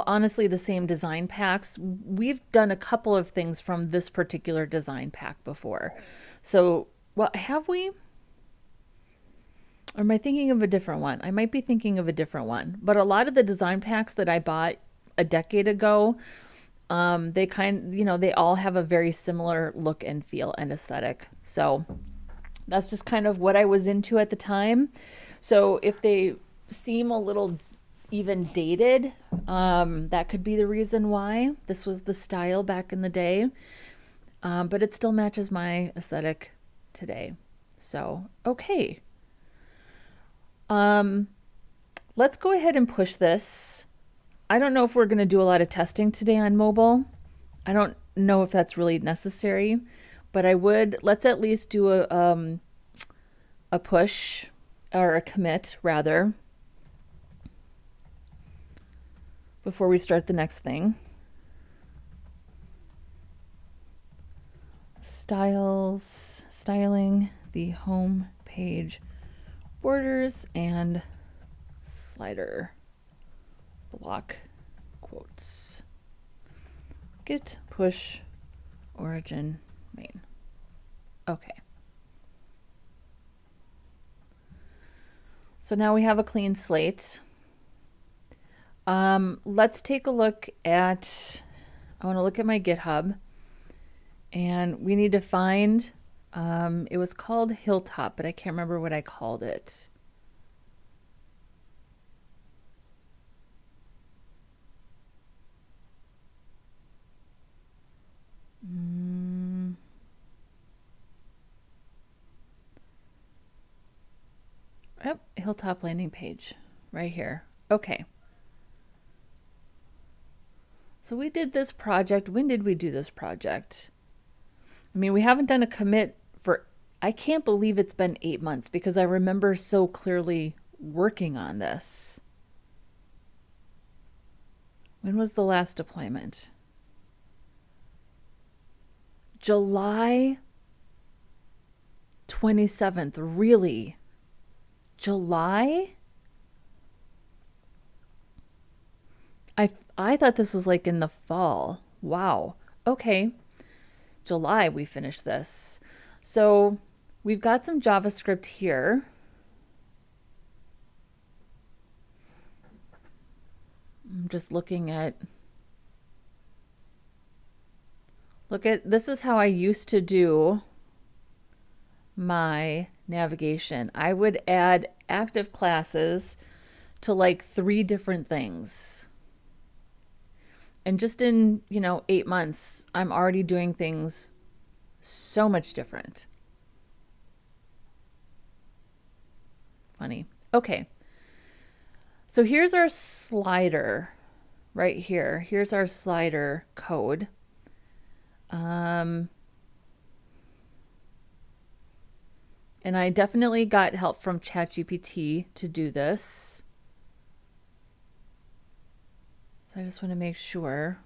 honestly, the same design packs. We've done a couple of things from this particular design pack before. So, well, have we? Or am I thinking of a different one? I might be thinking of a different one. But a lot of the design packs that I bought a decade ago, they all have a very similar look and feel and aesthetic. So that's just kind of what I was into at the time. So if they seem a little even dated, that could be the reason why. This was the style back in the day, but it still matches my aesthetic today. So, okay. Let's go ahead and push this. I don't know if we're going to do a lot of testing today on mobile. I don't know if that's really necessary, but let's at least do a push, or a commit rather, before we start the next thing. Styling the home page borders and slider block quotes. Git push origin main. Okay. So now we have a clean slate. Let's take a look at, I want to look at my GitHub, and we need to find, it was called Hilltop, but I can't remember what I called it. Yep, Hilltop landing page right here. Okay. So we did this project. When did we do this project? I mean, we haven't done a commit for, I can't believe it's been 8 months because I remember so clearly working on this. When was the last deployment? July 27th. Really? July? I thought this was like in the fall. Wow. Okay. July we finished this. So we've got some JavaScript here. I'm just looking at, this is how I used to do my navigation. I would add active classes to like 3 different things. And just in, 8 months, I'm already doing things so much different. Funny. Okay. So here's our slider right here. Here's our slider code. And I definitely got help from ChatGPT to do this. So I just want to make sure.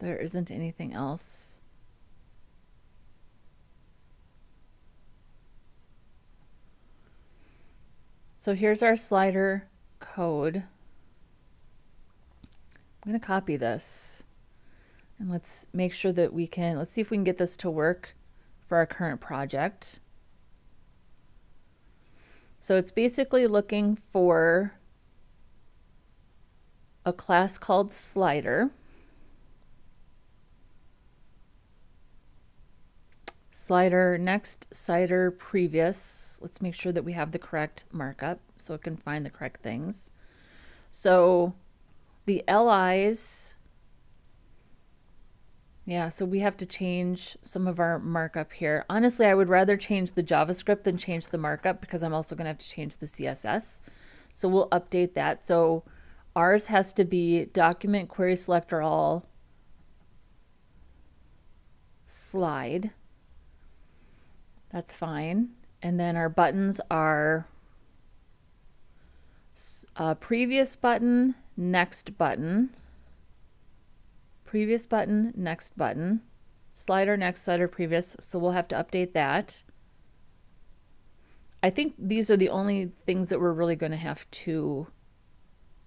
There isn't anything else. So here's our slider code. I'm going to copy this. And let's make sure that let's see if we can get this to work for our current project. So it's basically looking for a class called slider. Slider next, slider previous. Let's make sure that we have the correct markup so it can find the correct things. So the LIs, yeah, so we have to change some of our markup here. Honestly, I would rather change the JavaScript than change the markup because I'm also going to have to change the CSS. So we'll update that. So ours has to be document query selector all slide. That's fine. And then our buttons are previous button, next button, previous button, next button, slider next, slider previous. So we'll have to update that. I think these are the only things that we're really going to have to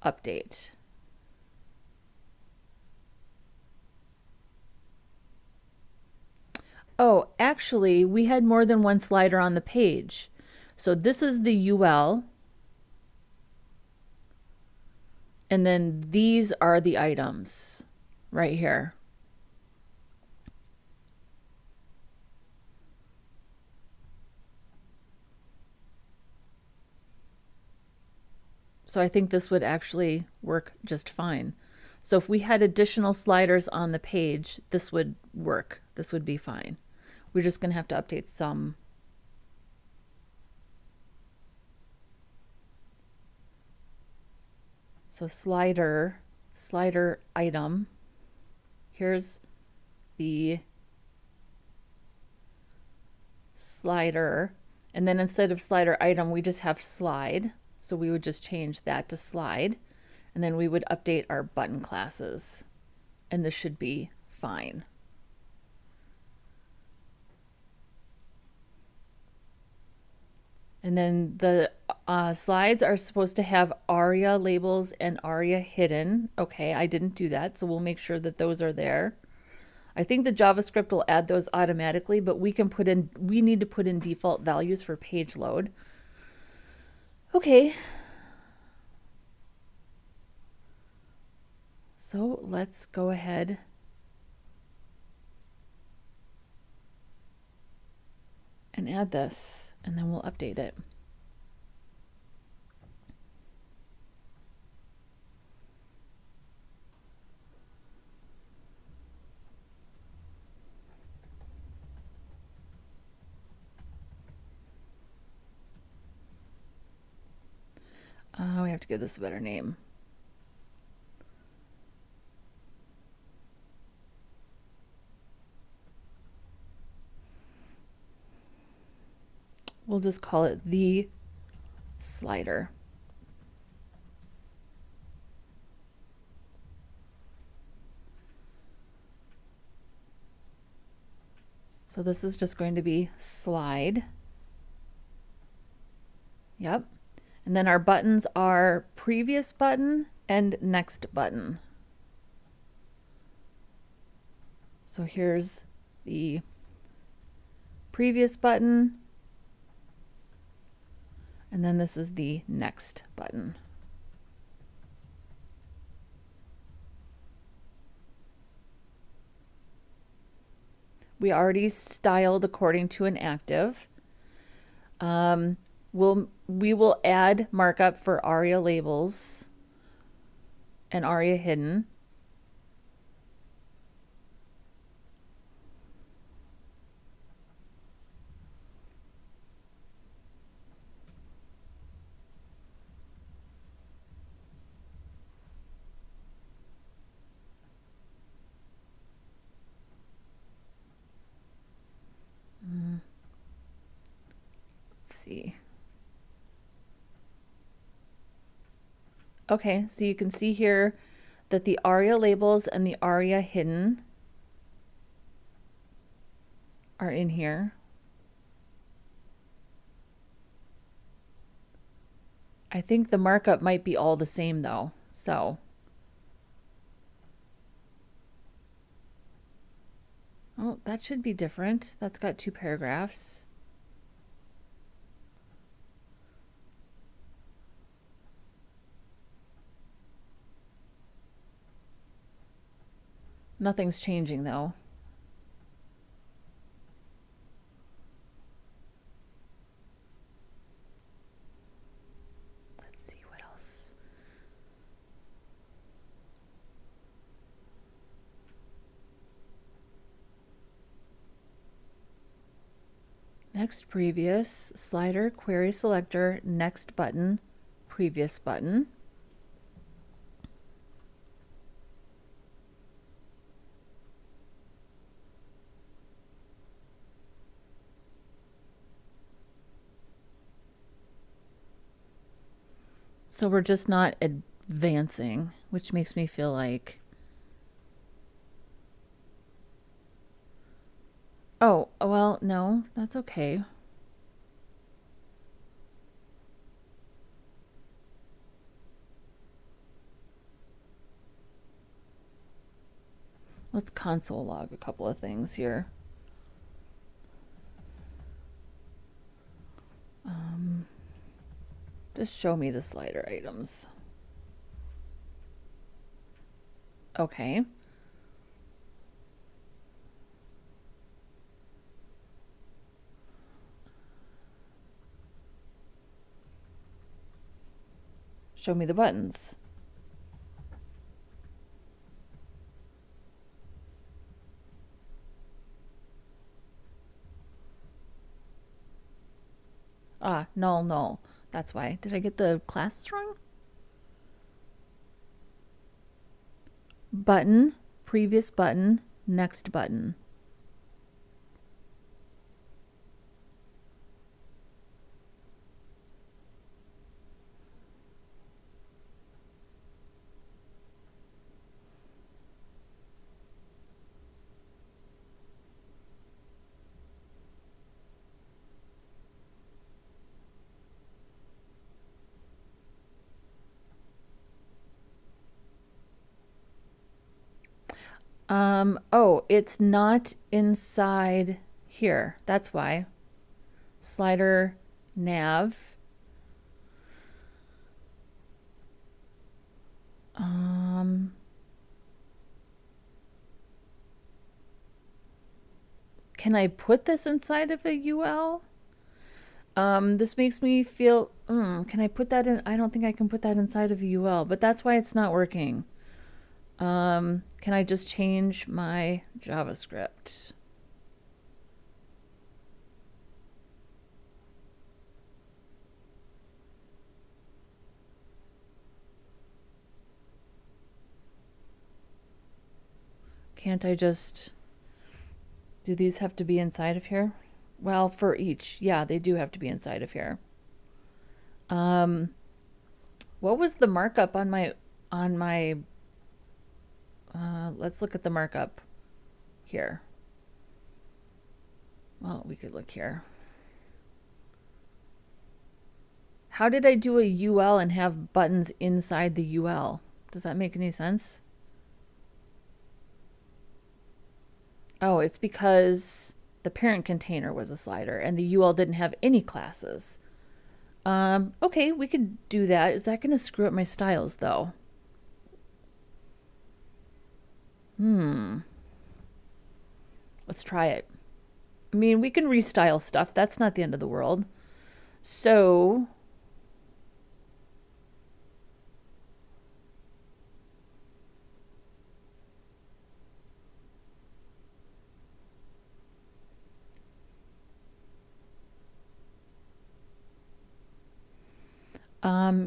update. Oh, actually, we had more than one slider on the page. So this is the UL. And then these are the items right here. So I think this would actually work just fine. So if we had additional sliders on the page, this would work. This would be fine. We're just going to have to update some. So slider item. Here's the slider. And then instead of slider item, we just have slide. So we would just change that to slide. And then we would update our button classes. And this should be fine. And then the slides are supposed to have ARIA labels and ARIA hidden. Okay, I didn't do that, so we'll make sure that those are there. I think the JavaScript will add those automatically, but we need to put in default values for page load. Okay. So let's go ahead and add this, and then we'll update it. have to give this a better name. We'll just call it the slider. So this is just going to be slide. Yep. And then our buttons are previous button and next button. So here's the previous button. And then this is the next button. We already styled according to an active. We will add markup for ARIA labels and ARIA hidden. Let's see. Okay, so you can see here that the ARIA labels and the ARIA hidden are in here. I think the markup might be all the same though, so. Oh, that should be different. That's got 2 paragraphs. Nothing's changing though. Let's see what else. Next previous, slider, query selector, next button, previous button. So we're just not advancing, which makes me feel like, oh, well, no, that's okay. Let's console log a couple of things here. Just show me the slider items. Okay. Show me the buttons. Ah, null, null. That's why. Did I get the classes wrong? Button, previous button, next button. Oh, it's not inside here. That's why. Slider nav. Can I put this inside of a UL? This makes me feel, can I put that in? I don't think I can put that inside of a UL, but that's why it's not working. Can I just change my JavaScript? Can't I just, do these have to be inside of here? Well, for each, yeah, they do have to be inside of here. What was the markup on my, let's look at the markup here. Well, we could look here. How did I do a UL and have buttons inside the UL? Does that make any sense? Oh, it's because the parent container was a slider and the UL didn't have any classes. Okay, we could do that. Is that going to screw up my styles though? Let's try it. I mean, we can restyle stuff. That's not the end of the world. So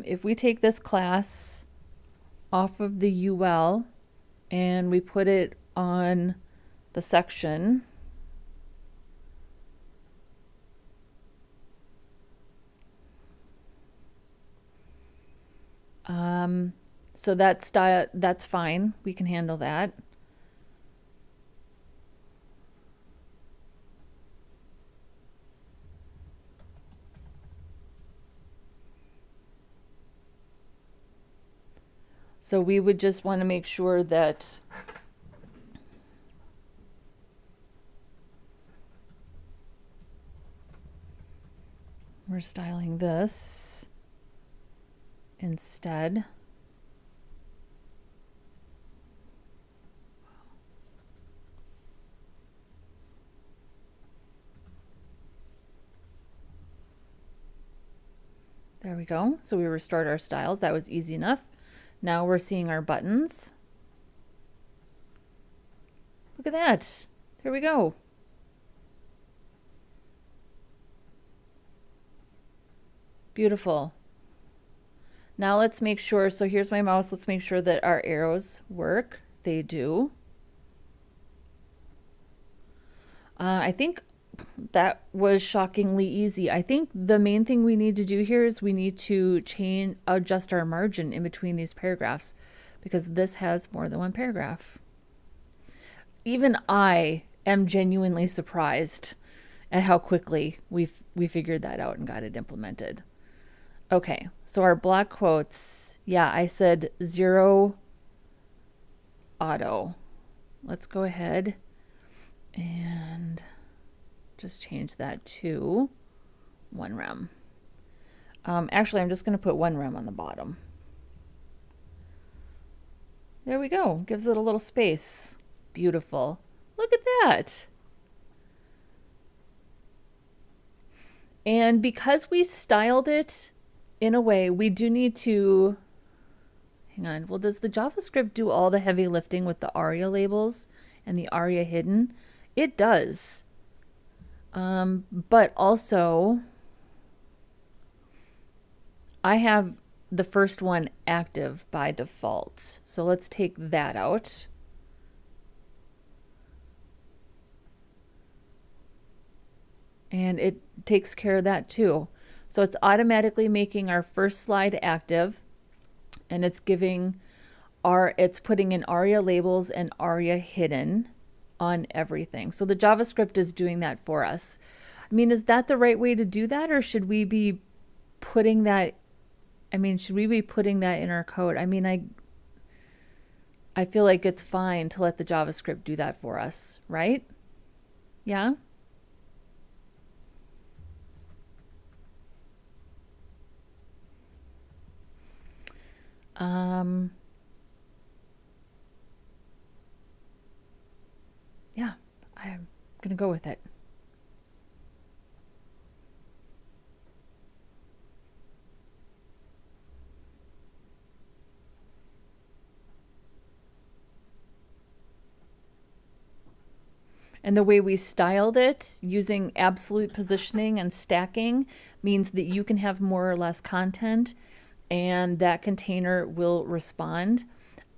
if we take this class off of the UL and we put it on the section, so that's fine. We can handle that. So we would just want to make sure that we're styling this instead. There we go. So we restored our styles. That was easy enough. Now we're seeing our buttons. Look at that. There we go. Beautiful. Now let's make sure, so here's my mouse, let's make sure that our arrows work. They do. I think that was shockingly easy. I think the main thing we need to do here is we need to adjust our margin in between these paragraphs, because this has more than one paragraph. Even I am genuinely surprised at how quickly we figured that out and got it implemented. Okay, so our block quotes, yeah, I said 0 auto. Let's go ahead and just change that to 1 rem. Actually, I'm just going to put 1 rem on the bottom. There we go. Gives it a little space. Beautiful. Look at that. And because we styled it in a way, we do need to, hang on, well, does the JavaScript do all the heavy lifting with the ARIA labels and the ARIA hidden? It does. But also, I have the first one active by default. So let's take that out. And it takes care of that too. So it's automatically making our first slide active, and it's giving it's putting in ARIA labels and ARIA hidden on everything. So the JavaScript is doing that for us. I mean, is that the right way to do that, or should we be putting that, should we be putting that in our code? I mean, I feel like it's fine to let the JavaScript do that for us, right? Yeah? Yeah, I'm gonna go with it. And the way we styled it, using absolute positioning and stacking, means that you can have more or less content and that container will respond.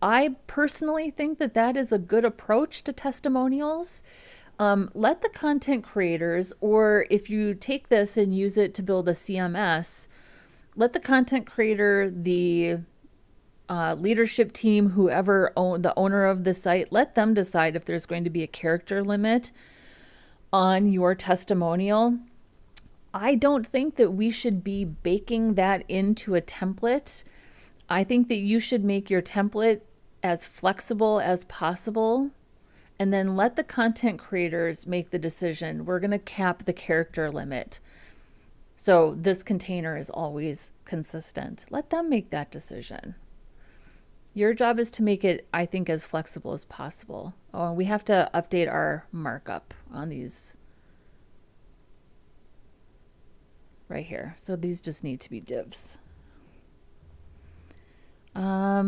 I personally think that that is a good approach to testimonials. Let the content creators, or if you take this and use it to build a CMS, let the content creator, the leadership team, whoever the owner of the site, let them decide if there's going to be a character limit on your testimonial. I don't think that we should be baking that into a template. I think that you should make your template as flexible as possible and then let the content creators make the decision. We're going to cap the character limit, so this container is always consistent. Let them make that decision. Your job is to make it, I think, as flexible as possible. Oh, and we have to update our markup on these right here. So these just need to be divs. Tell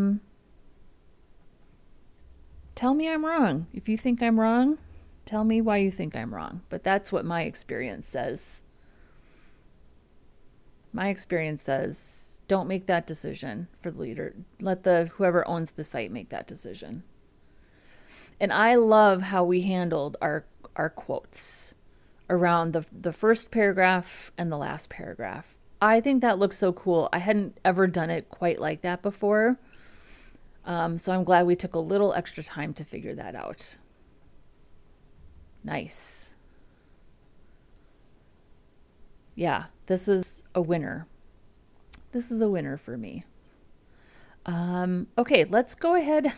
me I'm wrong. If you think I'm wrong, tell me why you think I'm wrong. But that's what my experience says. My experience says don't make that decision for the leader. Let whoever owns the site make that decision. And I love how we handled our quotes around the first paragraph and the last paragraph. I think that looks so cool. I hadn't ever done it quite like that before. So I'm glad we took a little extra time to figure that out. Nice. Yeah, this is a winner. This is a winner for me. Okay, let's go ahead.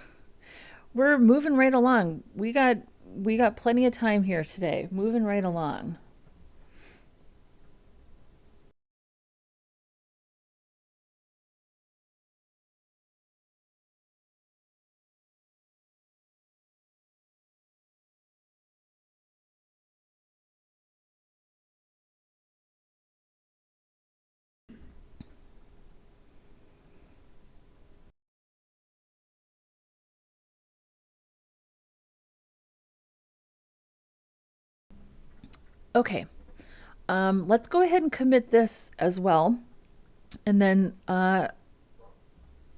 We're moving right along. We got plenty of time here today. Moving right along. Okay, let's go ahead and commit this as well. And then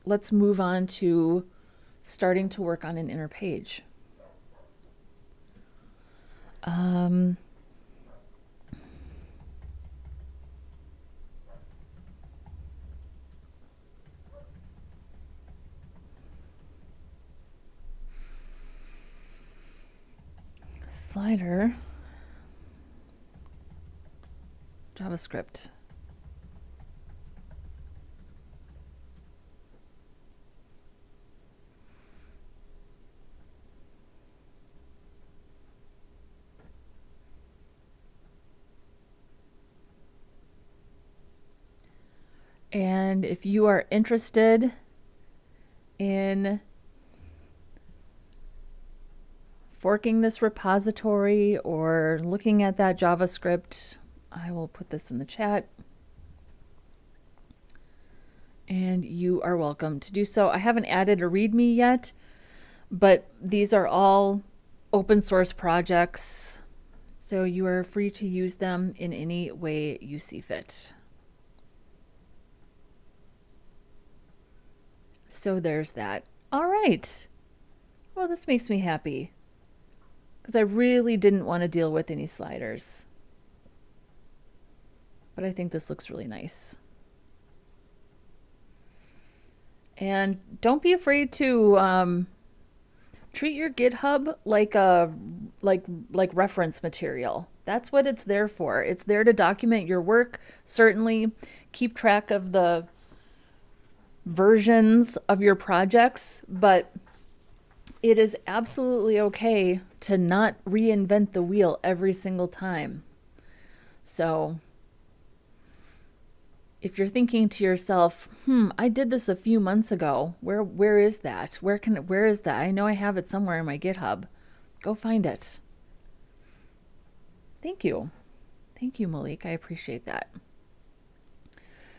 let's move on to starting to work on an inner page. Slider, JavaScript. And if you are interested in forking this repository or looking at that JavaScript, I will put this in the chat. And you are welcome to do so. I haven't added a README yet, but these are all open source projects, so you are free to use them in any way you see fit. So there's that. All right. Well, this makes me happy because I really didn't want to deal with any sliders. But I think this looks really nice. And don't be afraid to treat your GitHub like a reference material. That's what it's there for. It's there to document your work. Certainly keep track of the versions of your projects, but it is absolutely okay to not reinvent the wheel every single time. So if you're thinking to yourself, I did this a few months ago, where is that? Where is that? I know I have it somewhere in my GitHub. Go find it. Thank you. Thank you, Malik. I appreciate that.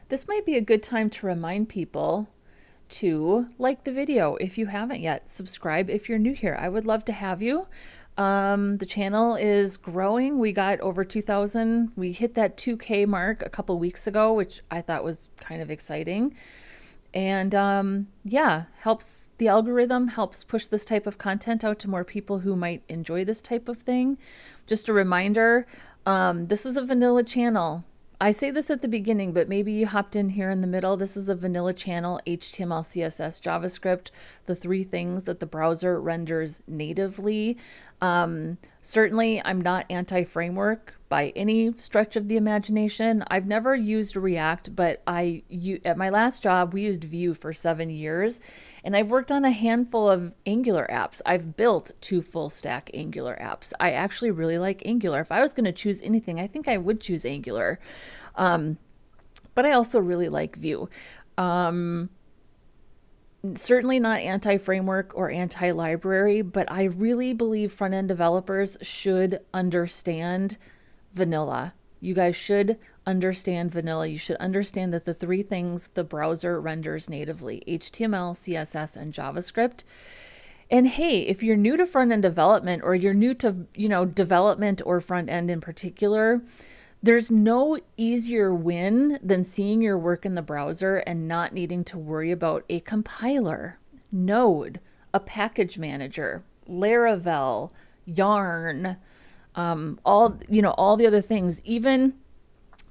This might be a good time to remind people to like the video if you haven't yet. Subscribe if you're new here. I would love to have you. The channel is growing. We got over 2,000. We hit that 2K mark a couple weeks ago, which I thought was kind of exciting. And yeah, helps the algorithm, helps push this type of content out to more people who might enjoy this type of thing. Just a reminder, this is a vanilla channel. I say this at the beginning, but maybe you hopped in here in the middle. This is a vanilla channel, HTML, CSS, JavaScript, the three things that the browser renders natively. Certainly, I'm not anti-framework by any stretch of the imagination. I've never used React, but at my last job, we used Vue for 7 years, and I've worked on a handful of Angular apps. I've built 2 full stack Angular apps. I actually really like Angular. If I was going to choose anything, I think I would choose Angular. But I also really like Vue. Certainly not anti-framework or anti-library, but I really believe front-end developers should understand vanilla. You guys should understand vanilla. You should understand that the 3 things the browser renders natively: HTML, CSS, and JavaScript. And hey, if you're new to front-end development, or you're new to, development or front-end in particular, there's no easier win than seeing your work in the browser and not needing to worry about a compiler, Node, a package manager, Laravel, Yarn, all the other things, even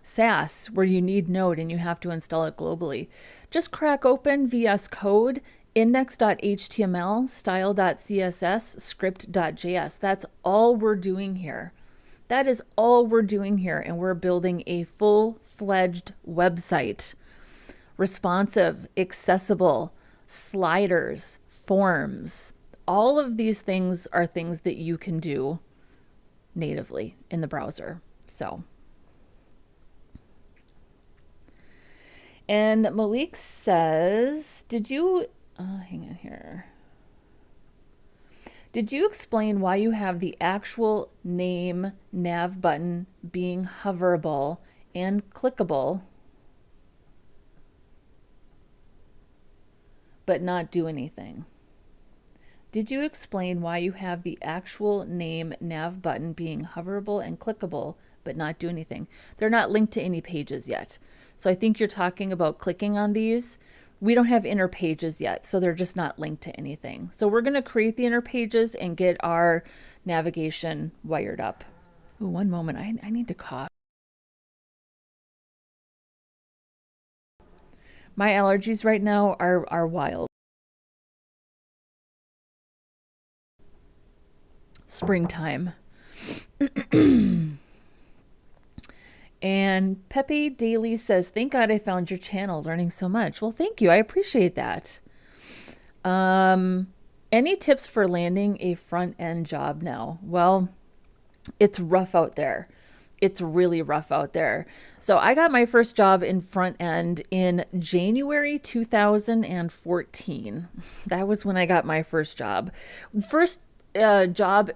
Sass, where you need Node and you have to install it globally. Just crack open VS Code, index.html, style.css, script.js. That's all we're doing here. That is all we're doing here, and we're building a full-fledged website. Responsive, accessible, sliders, forms. All of these things are things that you can do natively in the browser. So, and Malik says, hang on here. Did you explain why you have the actual name nav button being hoverable and clickable, but not do anything? Did you explain why you have the actual name nav button being hoverable and clickable, but not do anything? They're not linked to any pages yet. So I think you're talking about clicking on these. We don't have inner pages yet, so they're just not linked to anything. So we're going to create the inner pages and get our navigation wired up. Ooh, one moment, I need to cough. My allergies right now are wild. Springtime. And Pepe Daly says, thank God I found your channel, learning so much. Well, thank you. I appreciate that. Any tips for landing a front-end job now? Well, it's rough out there. It's really rough out there. So I got my first job in front end in January 2014. That was when I got my first job. First job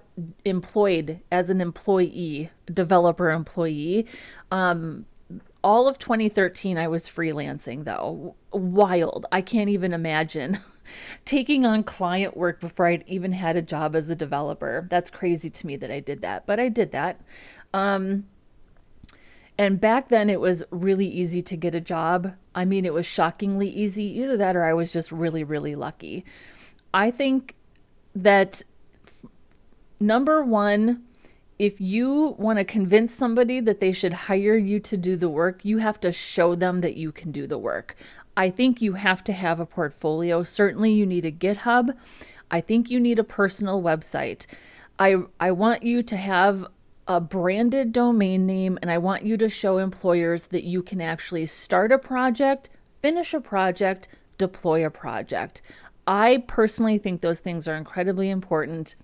employed as an employee, developer employee. All of 2013, I was freelancing though. Wild. I can't even imagine taking on client work before I'd even had a job as a developer. That's crazy to me that I did that, but I did that. And back then it was really easy to get a job. I mean, it was shockingly easy. Either that or I was just really, really lucky. I think that number one, if you want to convince somebody that they should hire you to do the work, you have to show them that you can do the work. I think you have to have a portfolio. Certainly you need a GitHub. I think you need a personal website. I want you to have a branded domain name, and I want you to show employers that you can actually start a project, finish a project, deploy a project. I personally think those things are incredibly important.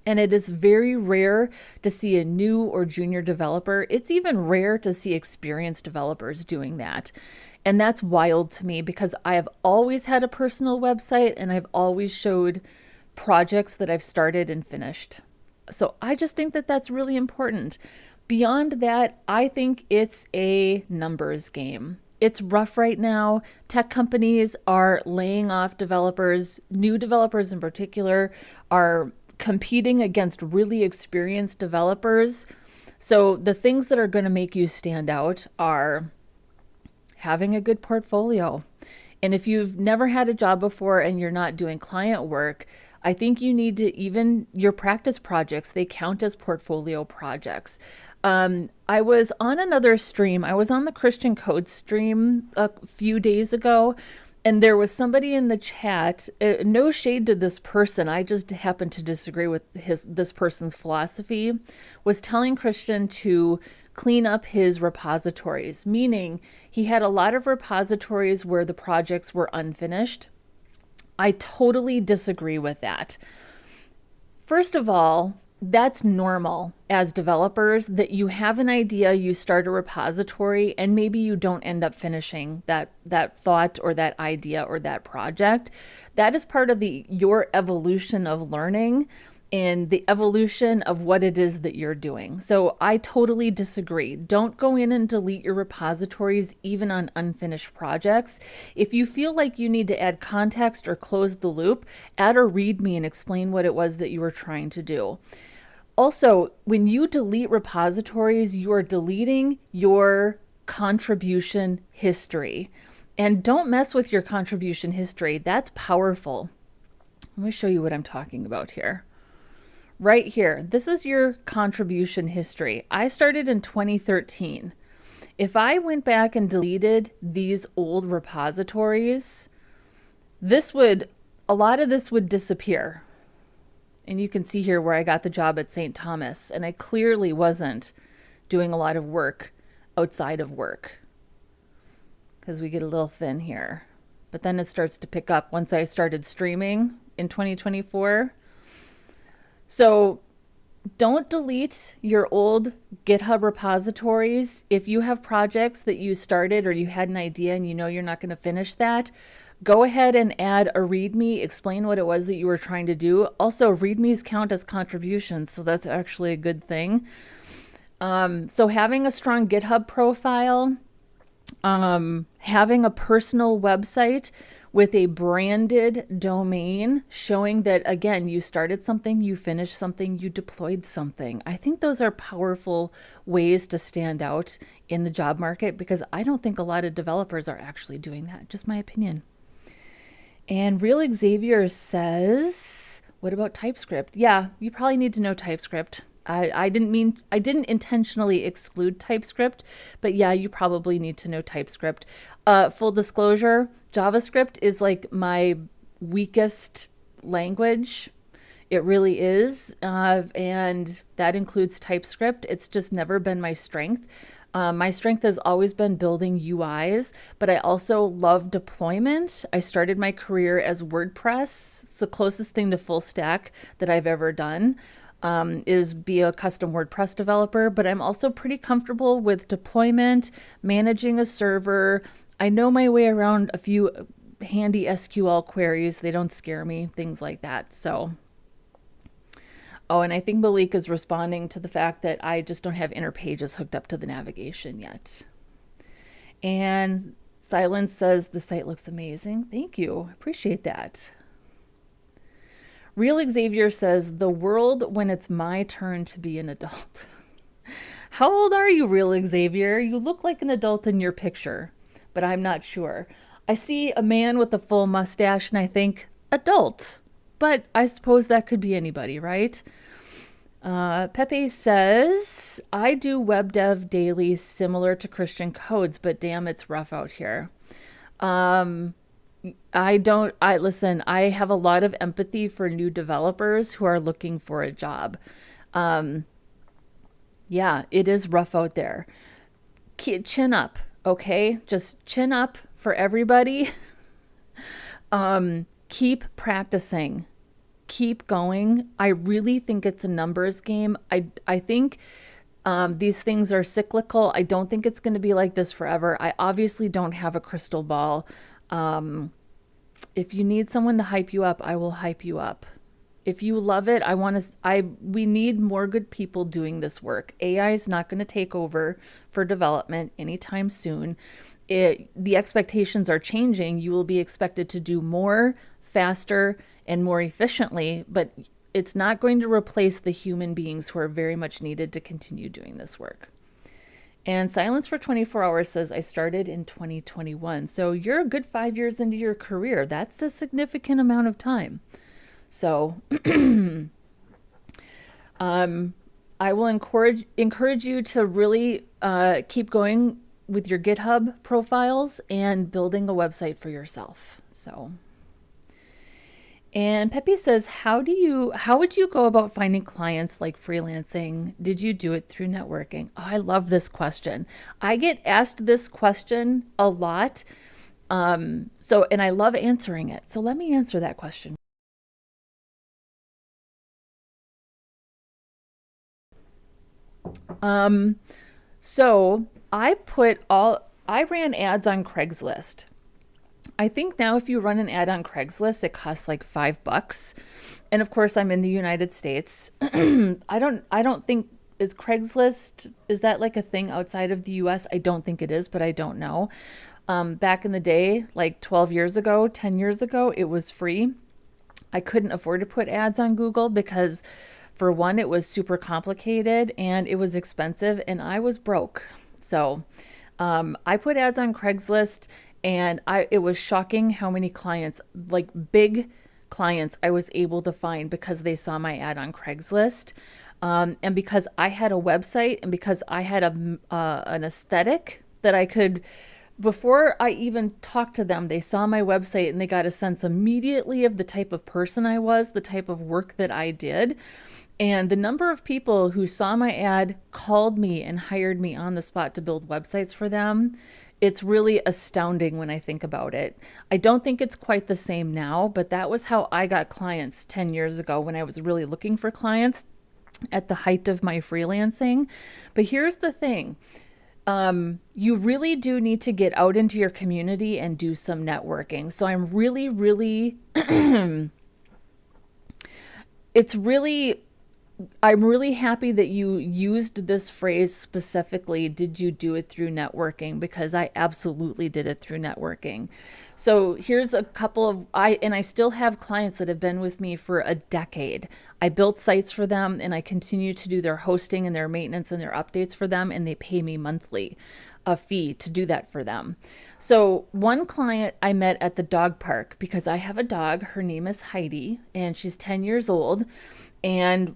And it is very rare to see a new or junior developer. It's even rare to see experienced developers doing that. And that's wild to me because I have always had a personal website and I've always showed projects that I've started and finished. So I just think that that's really important. Beyond that, I think it's a numbers game. It's rough right now. Tech companies are laying off developers. New developers in particular are competing against really experienced developers. So the things that are going to make you stand out are having a good portfolio. And if you've never had a job before and you're not doing client work, I think you need to, even your practice projects, they count as portfolio projects. I was on another stream. I was on the Christian Code stream a few days ago, and there was somebody in the chat, no shade to this person, I just happened to disagree with this person's philosophy, was telling Christian to clean up his repositories, meaning he had a lot of repositories where the projects were unfinished. I totally disagree with that. First of all, that's normal as developers, that you have an idea, you start a repository, and maybe you don't end up finishing that thought or that idea or that project. That is part of your evolution of learning and the evolution of what it is that you're doing. So I totally disagree. Don't go in and delete your repositories even on unfinished projects. If you feel like you need to add context or close the loop, add a README and explain what it was that you were trying to do. Also, when you delete repositories, you are deleting your contribution history. And don't mess with your contribution history. That's powerful. Let me show you what I'm talking about here. Right here, this is your contribution history. I started in 2013. If I went back and deleted these old repositories, a lot of this would disappear. And you can see here where I got the job at St. Thomas, and I clearly wasn't doing a lot of work outside of work because we get a little thin here. But then it starts to pick up once I started streaming in 2024. So don't delete your old GitHub repositories. If you have projects that you started or you had an idea and you know you're not going to finish that, go ahead and add a README, explain what it was that you were trying to do. Also, READMEs count as contributions, so that's actually a good thing. So having a strong GitHub profile, having a personal website with a branded domain showing that, again, you started something, you finished something, you deployed something. I think those are powerful ways to stand out in the job market because I don't think a lot of developers are actually doing that. Just my opinion. And Real Xavier says, what about TypeScript? Yeah, you probably need to know TypeScript. I didn't intentionally exclude TypeScript, but yeah, you probably need to know TypeScript. Full disclosure, JavaScript is like my weakest language. It really is. And that includes TypeScript. It's just never been my strength. My strength has always been building UIs, but I also love deployment. I started my career as WordPress. It's the closest thing to full stack that I've ever done. Is be a custom WordPress developer, but I'm also pretty comfortable with deployment, managing a server. I know my way around a few handy SQL queries. They don't scare me, things like that. So, oh, and I think Malik is responding to the fact that I just don't have inner pages hooked up to the navigation yet. And Silence says the site looks amazing. Thank you. Appreciate that. Real Xavier says, the world when it's my turn to be an adult. How old are you, Real Xavier? You look like an adult in your picture, but I'm not sure. I see a man with a full mustache and I think adult, but I suppose that could be anybody, right? Pepe says, I do web dev daily similar to Christian Codes, but damn, it's rough out here. Listen, I have a lot of empathy for new developers who are looking for a job. Yeah, it is rough out there. Chin up, okay? Just chin up for everybody. Keep practicing. Keep going. I really think it's a numbers game. I think these things are cyclical. I don't think it's going to be like this forever. I obviously don't have a crystal ball. If you need someone to hype you up, I will hype you up. If you love it, we need more good people doing this work. AI is not going to take over for development anytime soon. The expectations are changing. You will be expected to do more, faster, and more efficiently, but it's not going to replace the human beings who are very much needed to continue doing this work. And Silence for 24 Hours says, I started in 2021. So you're a good 5 years into your career. That's a significant amount of time. So I will encourage you to really keep going with your GitHub profiles and building a website for yourself. So, and Pepe says, how would you go about finding clients like freelancing? Did you do it through networking? Oh, I love this question. I get asked this question a lot. And I love answering it. So let me answer that question. So I ran ads on Craigslist. I think now if you run an ad on Craigslist, it costs like $5. And of course I'm in the United States. I don't think, is Craigslist, is that like a thing outside of the US? I don't think it is, but I don't know. Back in the day, like 12 years ago, 10 years ago, it was free. I couldn't afford to put ads on Google because, for one, it was super complicated and it was expensive and I was broke. So I put ads on Craigslist, and it was shocking how many clients, like big clients, I was able to find because they saw my ad on Craigslist. And because I had a website and because I had an aesthetic that I could, before I even talked to them, they saw my website and they got a sense immediately of the type of person I was, the type of work that I did. And the number of people who saw my ad, called me, and hired me on the spot to build websites for them, it's really astounding when I think about it. I don't think it's quite the same now, but that was how I got clients 10 years ago when I was really looking for clients at the height of my freelancing. But here's the thing. You really do need to get out into your community and do some networking. So I'm really, I'm really happy that you used this phrase specifically. Did you do it through networking? Because I absolutely did it through networking. So here's a couple of, I still have clients that have been with me for a decade. I built sites for them and I continue to do their hosting and their maintenance and their updates for them, and they pay me monthly a fee to do that for them. So one client I met at the dog park because I have a dog. Her name is Heidi and she's 10 years old. And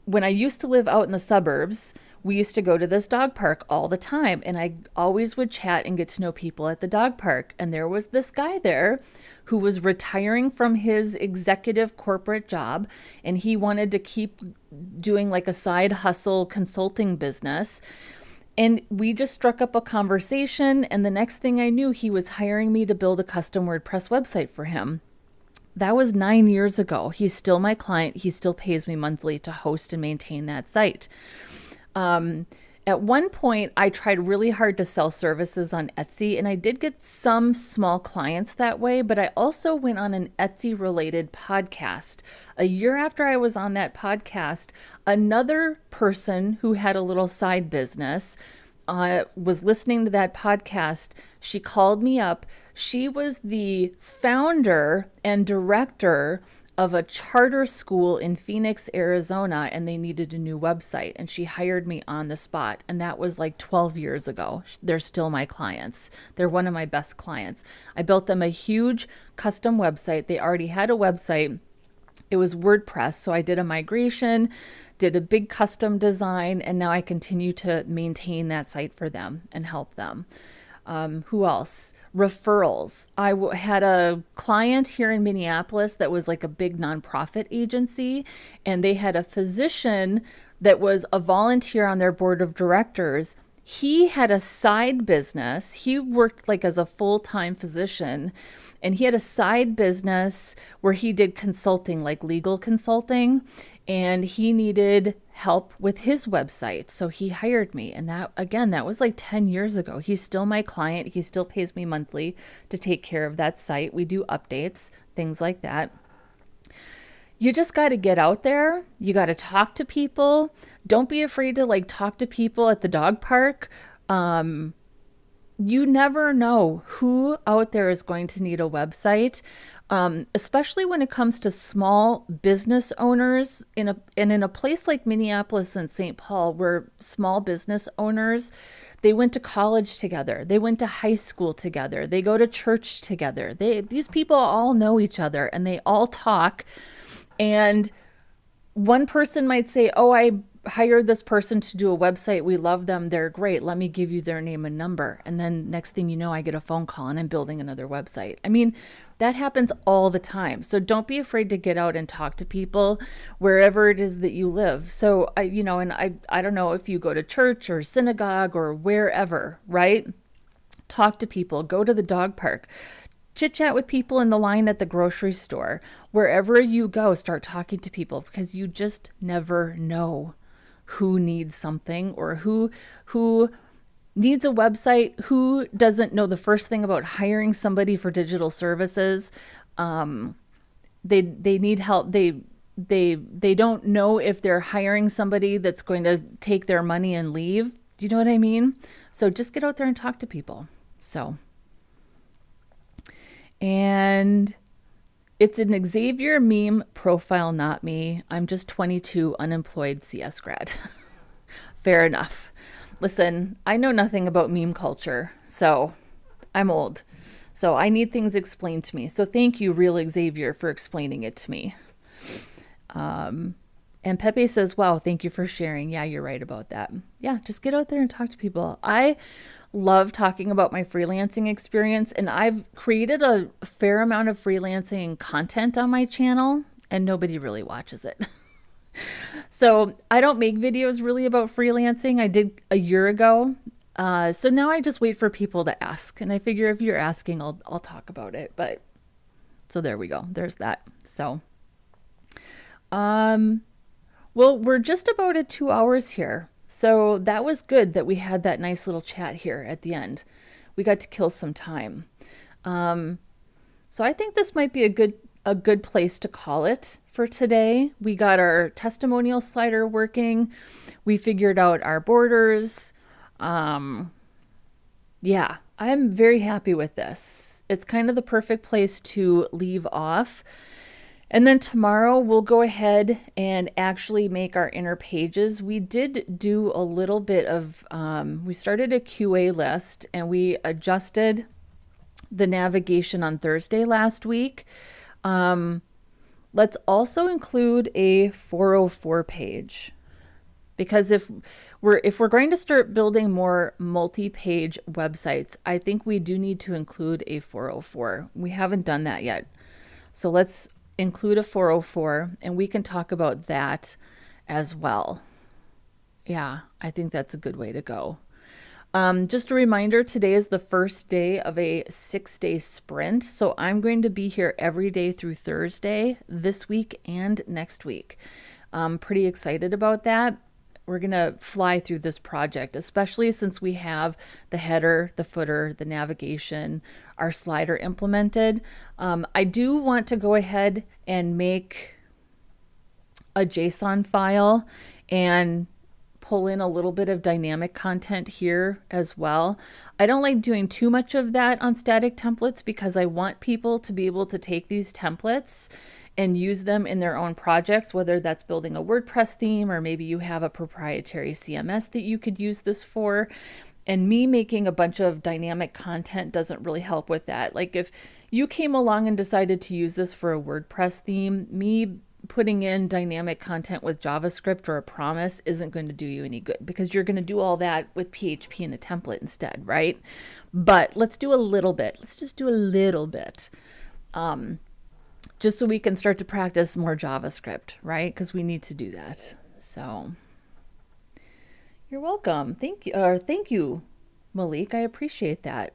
when I used to live out in the suburbs, we used to go to this dog park all the time, and I always would chat and get to know people at the dog park. And there was this guy there who was retiring from his executive corporate job, and he wanted to keep doing like a side hustle consulting business. And we just struck up a conversation, and the next thing I knew, he was hiring me to build a custom WordPress website for him. That was 9 years ago. He's still my client. He still pays me monthly to host and maintain that site. At one point, I tried really hard to sell services on Etsy, and I did get some small clients that way, but I also went on an Etsy-related podcast. A year after I was on that podcast, another person who had a little side business was listening to that podcast. She called me up. She was the founder and director of a charter school in Phoenix, Arizona, and they needed a new website. And she hired me on the spot. And that was like 12 years ago. They're still my clients. They're one of my best clients. I built them a huge custom website. They already had a website. It was WordPress. So I did a migration, did a big custom design, and now I continue to maintain that site for them and help them. Who else? Referrals. I had a client here in Minneapolis that was like a big nonprofit agency, and they had a physician that was a volunteer on their board of directors. He had a side business. He worked like as a full-time physician, and he had a side business where he did consulting, like legal consulting, and he needed help with his website. So he hired me. And that, again, that was like 10 years ago. He's still my client. He still pays me monthly to take care of that site. We do updates, things like that. You just got to get out there. You got to talk to people. Don't be afraid to like talk to people at the dog park. You never know who out there is going to need a website. Especially when it comes to small business owners in a place like Minneapolis and St. Paul, where small business owners, They went to college together. They went to high school together. They go to church together. These people all know each other and they all talk. And one person might say, oh, I hired this person to do a website. We love them. They're great. Let me give you their name and number. And then next thing you know, I get a phone call and I'm building another website. I mean, that happens all the time. So don't be afraid to get out and talk to people wherever it is that you live. So I don't know if you go to church or synagogue or wherever, right? Talk to people, go to the dog park, chit chat with people in the line at the grocery store. Wherever you go, start talking to people because you just never know who needs something or who needs a website, who doesn't know the first thing about hiring somebody for digital services. They need help. They don't know if they're hiring somebody that's going to take their money and leave. Do you know what I mean? So just get out there and talk to people. So, and it's an Xavier meme profile, not me. I'm just 22, unemployed CS grad. Fair enough. Listen, I know nothing about meme culture, so I'm old. So I need things explained to me. So thank you, real Xavier, for explaining it to me. And Pepe says, wow, thank you for sharing. Yeah, you're right about that. Yeah, just get out there and talk to people. I love talking about my freelancing experience, and I've created a fair amount of freelancing content on my channel, and nobody really watches it. So I don't make videos really about freelancing. I did a year ago. So now I just wait for people to ask, and I figure if you're asking, I'll talk about it. But so there we go. There's that. So, well, we're just about at 2 hours here. So that was good that we had that nice little chat here at the end. We got to kill some time. So I think this might be a good place to call it for today. We got our testimonial slider working. We figured out our borders. Yeah, I'm very happy with this. It's kind of the perfect place to leave off. And then tomorrow we'll go ahead and actually make our inner pages. We did do a little bit of, we started a QA list and we adjusted the navigation on Thursday last week. Let's also include a 404 page, because if we're going to start building more multi-page websites, I think we do need to include a 404. We haven't done that yet. So let's include a 404 and we can talk about that as well. Yeah, I think that's a good way to go. Just a reminder, today is the first day of a 6-day sprint. So I'm going to be here every day through Thursday this week and next week. I'm pretty excited about that. We're going to fly through this project, especially since we have the header, the footer, the navigation, our slider implemented. I do want to go ahead and make a JSON file and pull in a little bit of dynamic content here as well. I don't like doing too much of that on static templates because I want people to be able to take these templates and use them in their own projects, whether that's building a WordPress theme or maybe you have a proprietary CMS that you could use this for. And me making a bunch of dynamic content doesn't really help with that. Like if you came along and decided to use this for a WordPress theme, me putting in dynamic content with JavaScript or a promise isn't going to do you any good because you're going to do all that with PHP and a template instead, right? But let's do a little bit. Let's just do a little bit. Just so we can start to practice more JavaScript, right? Because we need to do that. So you're welcome. Thank you, Malik. I appreciate that.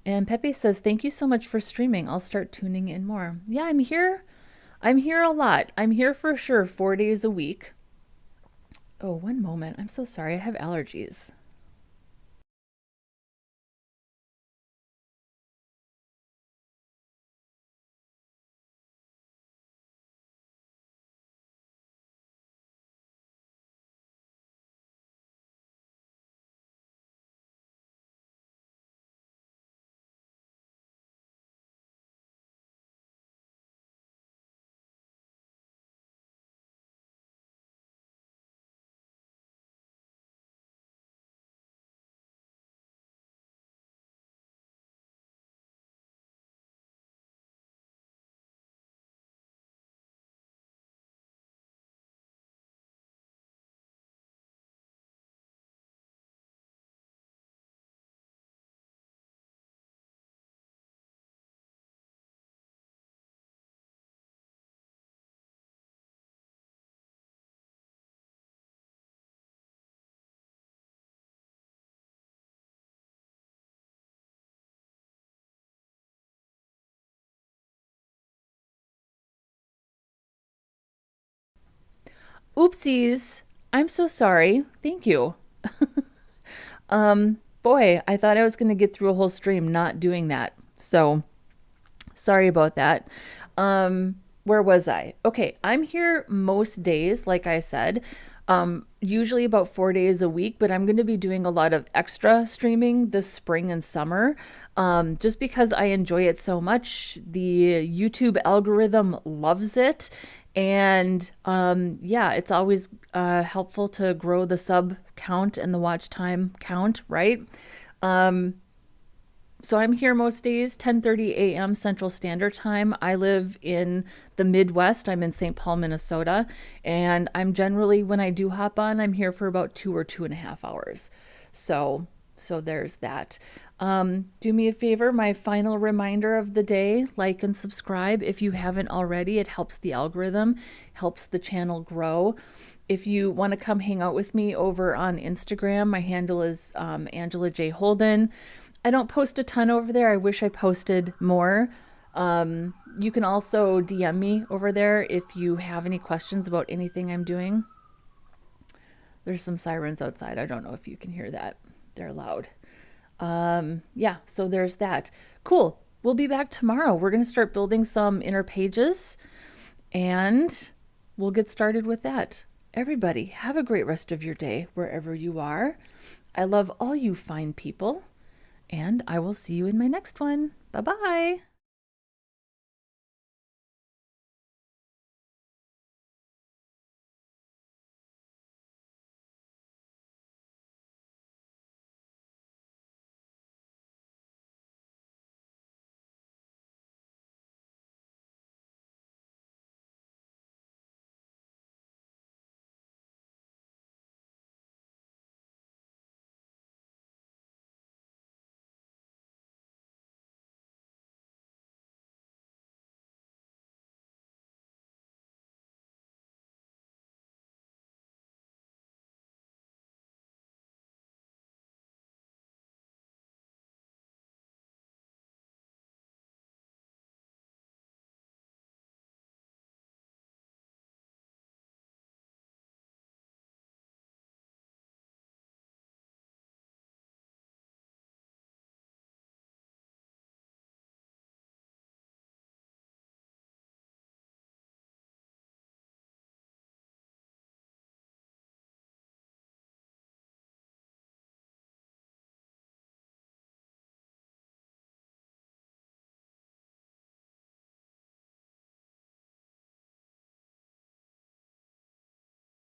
And Pepe says, thank you so much for streaming. I'll start tuning in more. Yeah, I'm here. I'm here a lot. I'm here for sure 4 days a week. Oh, one moment. I'm so sorry. I have allergies. Oopsies. I'm so sorry. Thank you. Boy, I thought I was going to get through a whole stream not doing that. So sorry about that. Where was I? Okay, I'm here most days, like I said, usually about 4 days a week, but I'm going to be doing a lot of extra streaming this spring and summer, just because I enjoy it so much. The YouTube algorithm loves it. And yeah, it's always helpful to grow the sub count and the watch time count, right? So I'm here most days, 10:30 a.m. Central Standard Time. I live in the Midwest. I'm in St. Paul, Minnesota. And I'm generally, when I do hop on, I'm here for about 2 or 2.5 hours. So there's that. Do me a favor, my final reminder of the day, like and subscribe if you haven't already. It helps the algorithm, helps the channel grow. If you want to come hang out with me over on Instagram, my handle is Angela J. Holden. I don't post a ton over there. I wish I posted more. You can also DM me over there if you have any questions about anything I'm doing. There's some sirens outside. I don't know if you can hear that. They're loud. Yeah, so there's that. Cool. We'll be back tomorrow. We're going to start building some inner pages and we'll get started with that. Everybody, have a great rest of your day wherever you are. I love all you fine people. And I will see you in my next one. Bye-bye.